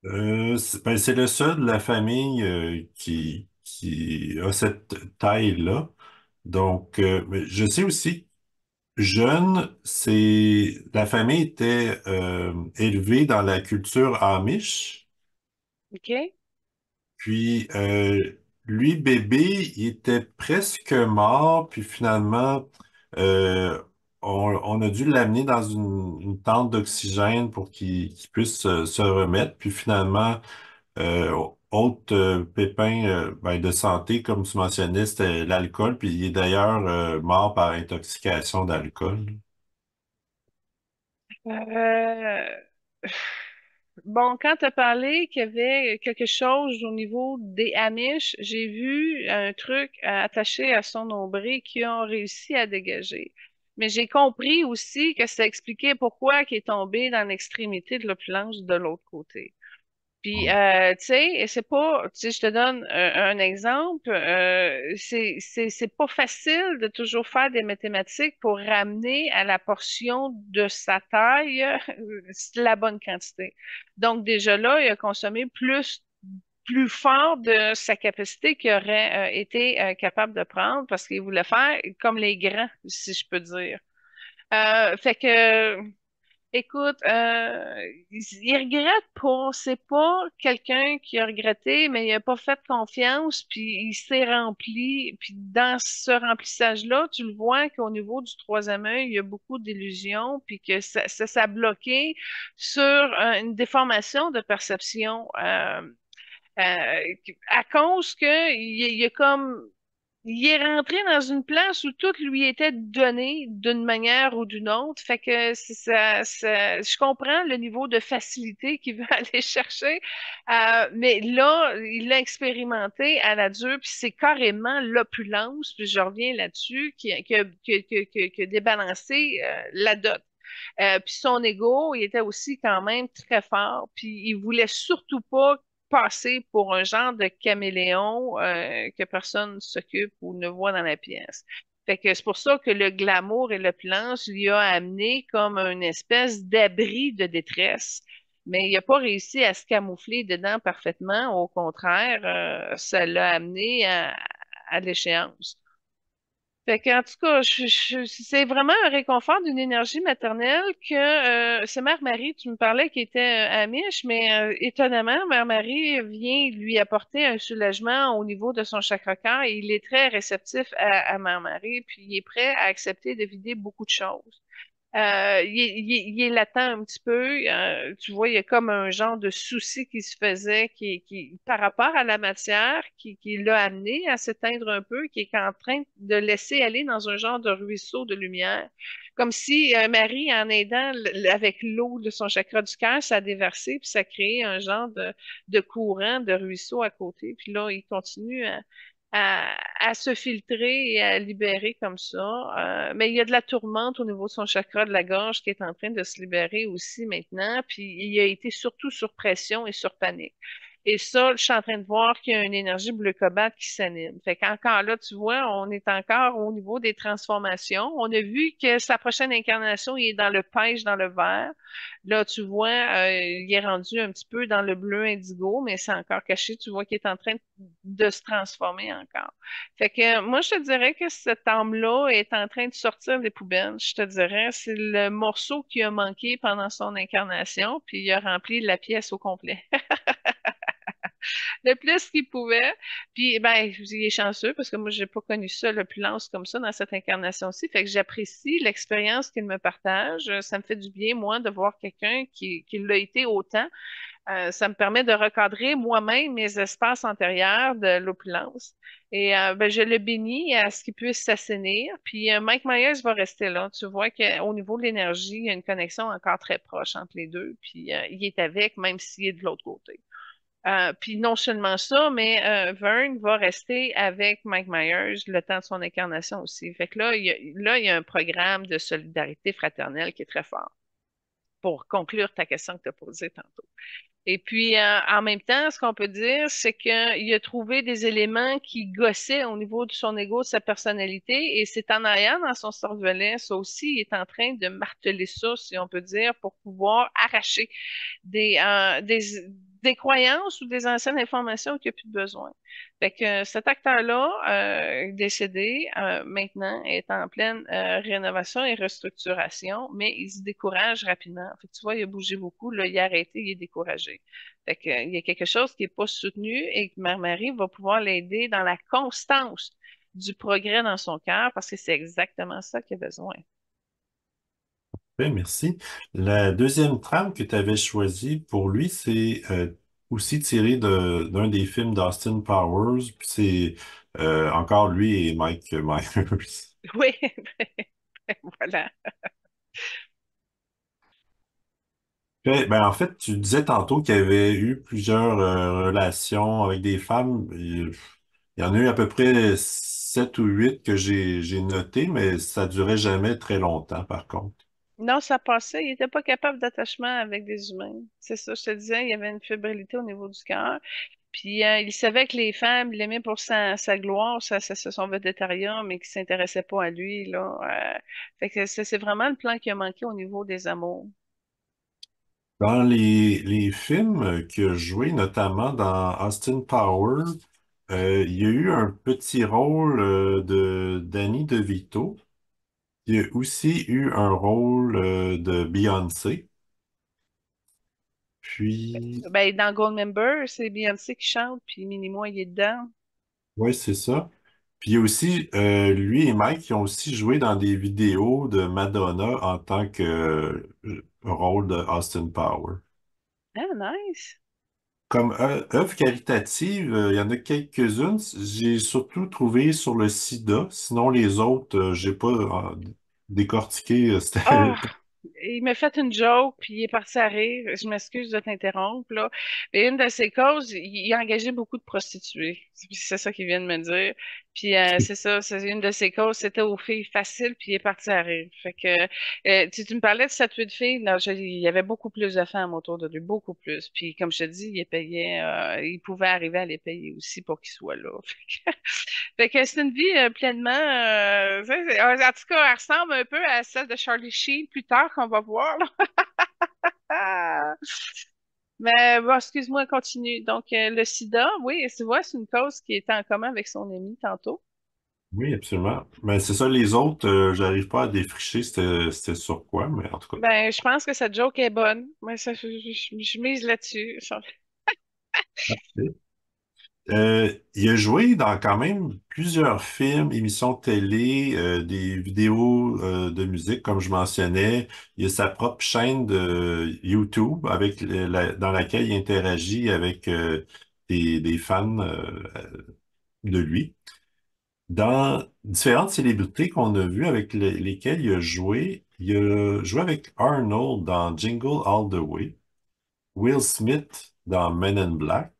C'est le seul de la famille qui a cette taille-là. Donc, mais je sais aussi, jeune, la famille était élevée dans la culture Amish. OK? Puis, lui, bébé, il était presque mort. Puis finalement, euh, on a dû l'amener dans une tente d'oxygène pour qu'il puisse se remettre. Puis finalement, autre pépin de santé, comme tu mentionnais, c'était l'alcool. Puis il est d'ailleurs mort par intoxication d'alcool. Euh, Bon, quand tu as parlé qu'il y avait quelque chose au niveau des Amish, j'ai vu un truc attaché à son nombril qui ont réussi à dégager. Mais j'ai compris aussi que ça expliquait pourquoi il est tombé dans l'extrémité de l'opulence de l'autre côté. Puis, tu sais, et c'est pas, tu sais, je te donne un exemple, c'est pas facile de toujours faire des mathématiques pour ramener à la portion de sa taille la bonne quantité. Donc, déjà là, il a consommé plus fort de sa capacité qu'il aurait été capable de prendre parce qu'il voulait faire comme les grands, si je peux dire. Fait que écoute, il regrette pas. C'est pas quelqu'un qui a regretté, mais il a pas fait confiance, puis il s'est rempli. Puis dans ce remplissage-là, tu le vois qu'au niveau du troisième œil, il y a beaucoup d'illusions, puis que ça a bloqué sur une déformation de perception. À cause que il a comme il est rentré dans une place où tout lui était donné d'une manière ou d'une autre. Fait que je comprends le niveau de facilité qu'il veut aller chercher, mais là, il l'a expérimenté à la dure, puis c'est carrément l'opulence, puis je reviens là-dessus, qui a débalancé la dot. Puis son ego, il était aussi quand même très fort, puis il voulait surtout pas passer pour un genre de caméléon que personne ne s'occupe ou ne voit dans la pièce. Fait que c'est pour ça que le glamour et l'opulence lui a amené comme une espèce d'abri de détresse. Mais il n'a pas réussi à se camoufler dedans parfaitement. Au contraire, ça l'a amené à l'échéance. Fait qu'en tout cas, c'est vraiment un réconfort d'une énergie maternelle que c'est Mère Marie, tu me parlais qui était Amish, mais étonnamment, Mère Marie vient lui apporter un soulagement au niveau de son chakra cœur et il est très réceptif à Mère Marie, puis il est prêt à accepter de vider beaucoup de choses. Il est latent un petit peu. Tu vois, il y a comme un genre de souci qui se faisait par rapport à la matière qui l'a amené à s'éteindre un peu, qui est en train de laisser aller dans un genre de ruisseau de lumière. Comme si Marie, en aidant avec l'eau de son chakra du cœur, ça a déversé, puis ça a créé un genre de courant, de ruisseau à côté. Puis là, il continue à se filtrer et à libérer comme ça. Mais il y a de la tourmente au niveau de son chakra de la gorge qui est en train de se libérer aussi maintenant. Puis il a été surtout sur pression et sur panique. Et ça, je suis en train de voir qu'il y a une énergie bleu cobalt qui s'anime. Fait qu'encore là, tu vois, on est encore au niveau des transformations. On a vu que sa prochaine incarnation, il est dans le pêche, dans le vert. Là, tu vois, il est rendu un petit peu dans le bleu indigo, mais c'est encore caché. Tu vois qu'il est en train de se transformer encore. Fait que moi, je te dirais que cette âme-là est en train de sortir des poubelles. Je te dirais, c'est le morceau qui a manqué pendant son incarnation, puis il a rempli la pièce au complet. Le plus qu'il pouvait. Puis, ben, il est chanceux parce que moi, j'ai pas connu ça, l'opulence comme ça dans cette incarnation-ci. Fait que j'apprécie l'expérience qu'il me partage. Ça me fait du bien, moi, de voir quelqu'un qui l'a été autant. Ça me permet de recadrer moi-même mes espaces antérieurs de l'opulence. Et ben, je le bénis à ce qu'il puisse s'assainir. Puis Mike Myers va rester là. Tu vois qu'au niveau de l'énergie, il y a une connexion encore très proche entre les deux. Puis il est avec, même s'il est de l'autre côté. Puis non seulement ça, mais Vern va rester avec Mike Myers le temps de son incarnation aussi. Fait que là, il y a un programme de solidarité fraternelle qui est très fort pour conclure ta question que tu as posée tantôt. Et puis, en même temps, ce qu'on peut dire, c'est qu'il a trouvé des éléments qui gossaient au niveau de son ego, de sa personnalité, et c'est en arrière dans son cervelet, ça aussi, il est en train de marteler ça, si on peut dire, pour pouvoir arracher des, euh, des, des croyances ou des anciennes informations qu'il n'y a plus de besoin. Fait que cet acteur-là, décédé, maintenant, est en pleine rénovation et restructuration, mais il se décourage rapidement. Fait que tu vois, il a bougé beaucoup, là, il a arrêté, il est découragé. Fait que, il y a quelque chose qui n'est pas soutenu et que Mère Marie va pouvoir l'aider dans la constance du progrès dans son cœur parce que c'est exactement ça qu'il a besoin. Oui, merci. La deuxième trame que tu avais choisie pour lui, c'est aussi tiré d'un des films d'Austin Powers. Puis c'est encore lui et Mike Myers. Oui, voilà. Ben, en fait, tu disais tantôt qu'il y avait eu plusieurs relations avec des femmes. Il y en a eu à peu près 7 ou 8 que j'ai noté, mais ça durait jamais très longtemps, par contre. Non, ça passait. Il n'était pas capable d'attachement avec des humains. C'est ça, je te disais, il y avait une fébrilité au niveau du cœur. Puis il savait que les femmes l'aimaient pour sa gloire, son végétariat, mais qui ne s'intéressaient pas à lui, là. Fait que c'est vraiment le plan qui a manqué au niveau des amours. Dans les films qu'il a joué, notamment dans Austin Powers, il y a eu un petit rôle de Danny DeVito. Il y a aussi eu un rôle de Beyoncé. Puis, Ben, dans Goldmember, c'est Beyoncé qui chante, puis Minnie-moi, il est dedans. oui, c'est ça. Puis il y a aussi, lui et Mike, qui ont aussi joué dans des vidéos de Madonna en tant que rôle de Austin Powers. Ah, nice. Comme œuvre caritative, il y en a quelques-unes. J'ai surtout trouvé sur le sida. Sinon, les autres, j'ai pas décortiqué. Ah, C'était il m'a fait une joke, puis il est parti à rire. Je m'excuse de t'interrompre, là. Mais une de ses causes, il a engagé beaucoup de prostituées. C'est ça qu'il vient de me dire. Puis c'est ça, c'est une de ses causes, c'était aux filles faciles, puis il est parti à rire. Fait que tu me parlais de cette de filles, non, il y avait beaucoup plus de femmes autour de lui, beaucoup plus. Puis comme je te dis, il les payait, il pouvait arriver à les payer aussi pour qu'ils soient là. Fait que c'est une vie pleinement. En tout cas, elle ressemble un peu à celle de Charlie Sheen plus tard qu'on va voir, là. Ah! Mais bon, excuse-moi, continue. Donc, le sida, oui, tu vois, c'est une cause qui était en commun avec son ami tantôt. Oui, absolument. Mais c'est ça, les autres, j'arrive pas à défricher c'était sur quoi, mais en tout cas. Ben, je pense que cette joke est bonne. Moi, ça, je mise là-dessus. Il a joué dans quand même plusieurs films, émissions de télé, des vidéos de musique, comme je mentionnais. Il a sa propre chaîne de YouTube dans laquelle il interagit avec des fans de lui. Dans différentes célébrités qu'on a vues avec lesquelles il a joué avec Arnold dans Jingle All the Way, Will Smith dans Men in Black,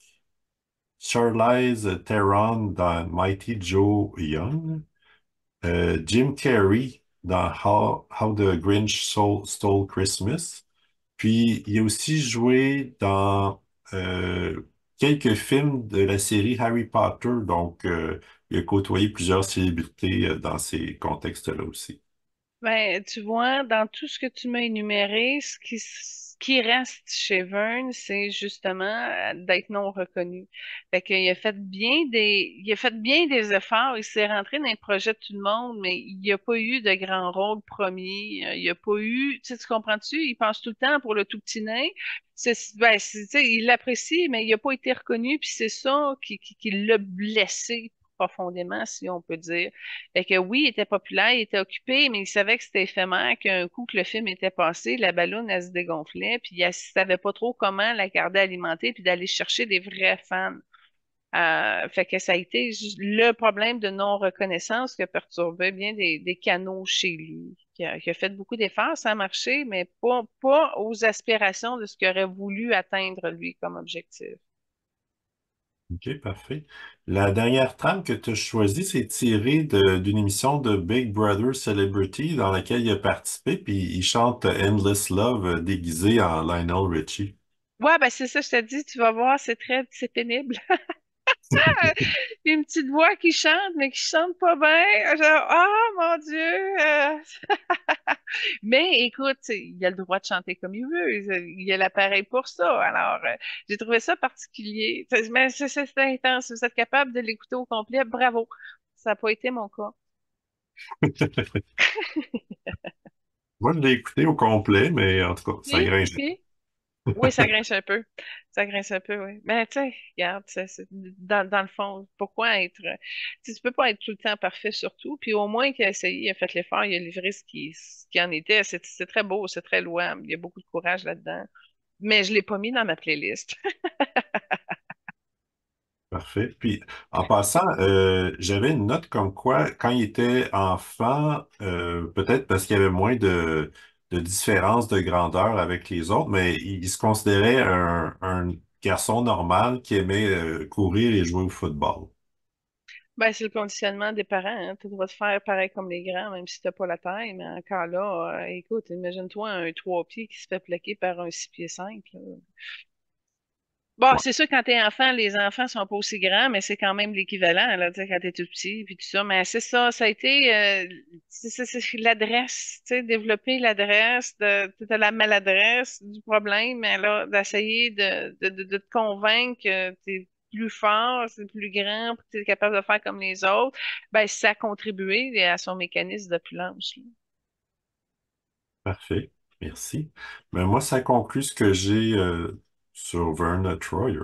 Charlize Theron dans Mighty Joe Young, Jim Carrey dans How the Grinch Stole Christmas. Puis il a aussi joué dans quelques films de la série Harry Potter, donc il a côtoyé plusieurs célébrités dans ces contextes-là aussi. Ben, tu vois, dans tout ce que tu m'as énuméré, ce qui reste chez Vern, c'est justement d'être non reconnu. Fait qu'il a fait il a fait bien des efforts, il s'est rentré dans les projets de tout le monde, mais il n'y a pas eu de grand rôle premier. Il n'y a pas eu, tu sais, tu comprends-tu? Il pense tout le temps pour le tout petit nain. Tu sais, il l'apprécie, mais il n'a pas été reconnu, puis c'est ça qui l'a blessé profondément, si on peut dire. Fait que oui, il était populaire, il était occupé, mais il savait que c'était éphémère, qu'un coup que le film était passé, la balloune, elle se dégonflait, puis il savait pas trop comment la garder alimentée, puis d'aller chercher des vrais fans. Fait que ça a été le problème de non-reconnaissance qui a perturbé bien des canaux chez lui, qui a fait beaucoup d'efforts, ça a marché, mais pas aux aspirations de ce qu'il aurait voulu atteindre lui comme objectif. OK, parfait. La dernière trame que tu as choisie, c'est tiré d'une émission de Big Brother Celebrity dans laquelle il a participé, puis il chante Endless Love déguisé en Lionel Richie. Ouais, ben c'est ça, je te dis, tu vas voir, c'est pénible. Une petite voix qui chante, mais qui chante pas bien. Genre, oh mon Dieu! Mais écoute, il a le droit de chanter comme il veut. Il a l'appareil pour ça. Alors, j'ai trouvé ça particulier. Mais c'est intense. Vous êtes capable de l'écouter au complet. Bravo. Ça n'a pas été mon cas. Moi, je l'ai écouté au complet, mais en tout cas, ça Puis, grince. puis, oui, ça grince un peu. Ça grince un peu, oui. Mais tu sais, regarde, dans le fond, pourquoi être. Tu peux pas être tout le temps parfait sur tout. Puis au moins qu'il a essayé, il a fait l'effort, il a livré ce qui en était. C'est très beau, c'est très louable. Il y a beaucoup de courage là-dedans. Mais je l'ai pas mis dans ma playlist. Parfait. Puis, en passant, j'avais une note comme quoi, quand il était enfant, peut-être parce qu'il y avait moins de différence de grandeur avec les autres, mais il se considérait un garçon normal qui aimait courir et jouer au football. Ben, c'est le conditionnement des parents. Hein. Tu dois te faire pareil comme les grands, même si t'as pas la taille. Mais encore là, écoute, imagine-toi un 3 pieds qui se fait plaquer par un 6 pieds 5. Là. Bon, Ouais. c'est sûr, quand t'es enfant, les enfants sont pas aussi grands, mais c'est quand même l'équivalent, là, tu sais, quand t'es tout petit, puis tout ça. Mais c'est ça, ça a été c'est l'adresse, tu sais, développer l'adresse de la maladresse du problème, mais là, d'essayer de te convaincre que t'es plus fort, c'est plus grand, puis t'es capable de faire comme les autres, ben ça a contribué à son mécanisme d'opulence. Là. Parfait. Merci. Mais moi, ça conclut ce que j'ai sur Verna Troyer.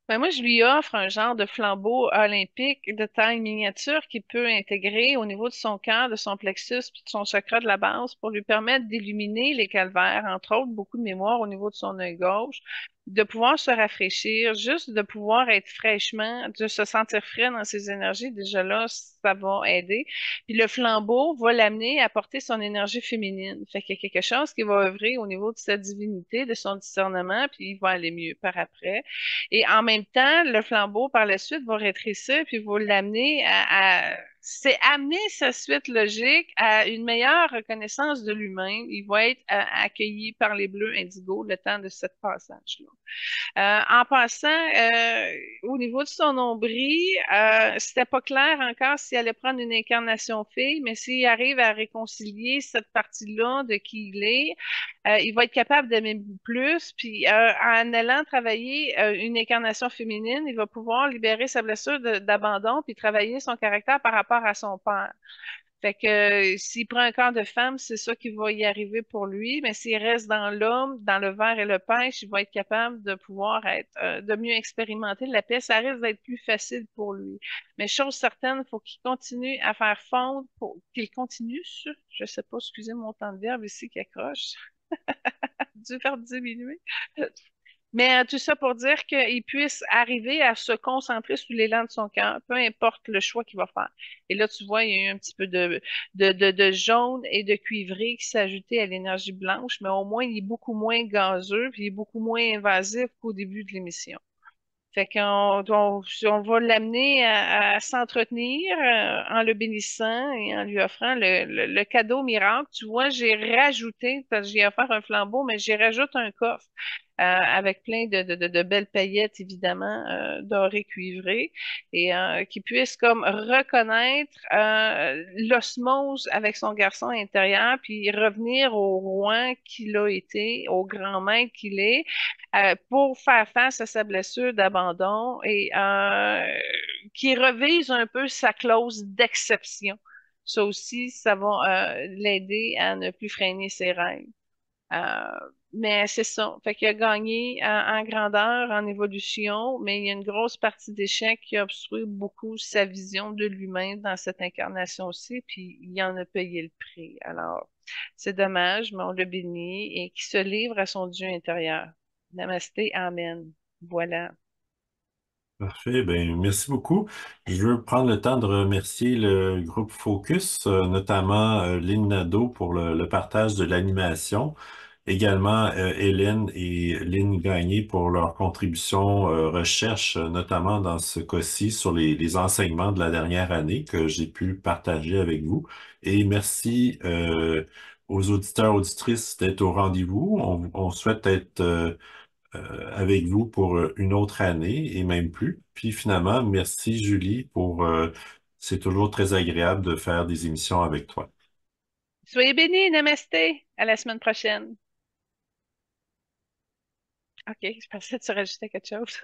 Ben moi, je lui offre un genre de flambeau olympique de taille miniature qui peut intégrer au niveau de son cœur, de son plexus, puis de son chakra de la base pour lui permettre d'illuminer les calvaires, entre autres, beaucoup de mémoire au niveau de son œil gauche, de pouvoir se rafraîchir, juste de pouvoir être fraîchement, de se sentir frais dans ses énergies. Déjà là, ça va aider. Puis le flambeau va l'amener à porter son énergie féminine. Fait qu'il y a quelque chose qui va œuvrer au niveau de sa divinité, de son discernement, puis il va aller mieux par après. Et en même temps, le flambeau, par la suite, va rétrécir puis va l'amener c'est amener sa suite logique à une meilleure reconnaissance de lui-même. Il va être accueilli par les bleus indigos le temps de ce passage-là. En passant, au niveau de son nombril, c'était pas clair encore s'il allait prendre une incarnation fille, mais s'il arrive à réconcilier cette partie-là de qui il est, il va être capable d'aimer plus. Puis en allant travailler une incarnation féminine, il va pouvoir libérer sa blessure d'abandon puis travailler son caractère par rapport à son père. Fait que s'il prend un corps de femme, c'est ça qui va y arriver pour lui. Mais s'il reste dans l'homme, dans le verre et le pêche, il va être capable de pouvoir être, de mieux expérimenter la paix. Ça risque d'être plus facile pour lui. Mais chose certaine, il faut qu'il continue à faire fondre, qu'il continue sur, je sais pas, excusez mon temps de verbe ici qui accroche, dû faire diminuer. Mais tout ça pour dire qu'il puisse arriver à se concentrer sur l'élan de son cœur, peu importe le choix qu'il va faire. Et là, tu vois, il y a eu un petit peu de jaune et de cuivré qui s'est ajouté à l'énergie blanche, mais au moins, il est beaucoup moins gazeux, puis il est beaucoup moins invasif qu'au début de l'émission. Fait on va l'amener à s'entretenir en le bénissant et en lui offrant le cadeau miracle. Tu vois, j'ai rajouté, parce que j'ai offert un flambeau, mais j'ai rajouté un coffre. avec plein de belles paillettes, évidemment, dorées cuivrées, et qui puisse comme reconnaître l'osmose avec son garçon intérieur, puis revenir au roi qu'il a été, au grand maître qu'il est, pour faire face à sa blessure d'abandon et qui revise un peu sa clause d'exception. Ça aussi, ça va l'aider à ne plus freiner ses rêves. Euh, mais c'est ça. Fait qu'il a gagné en grandeur, en évolution, mais il y a une grosse partie d'échec qui a obstrué beaucoup sa vision de lui-même dans cette incarnation aussi, puis il en a payé le prix. Alors, c'est dommage, mais on le bénit et qui se livre à son Dieu intérieur. Namasté, Amen. Voilà. Parfait, ben merci beaucoup. Je veux prendre le temps de remercier le groupe Focus, notamment Lynn Nadeau pour le partage de l'animation, également Hélène et Lynn Gagné pour leur contribution recherche, notamment dans ce cas-ci sur les enseignements de la dernière année que j'ai pu partager avec vous. Et merci aux auditeurs, auditrices d'être au rendez-vous. On souhaite être avec vous pour une autre année et même plus. Puis finalement, merci Julie pour, c'est toujours très agréable de faire des émissions avec toi. Soyez bénis, namasté. À la semaine prochaine. OK, je pensais que tu rajoutais quelque chose.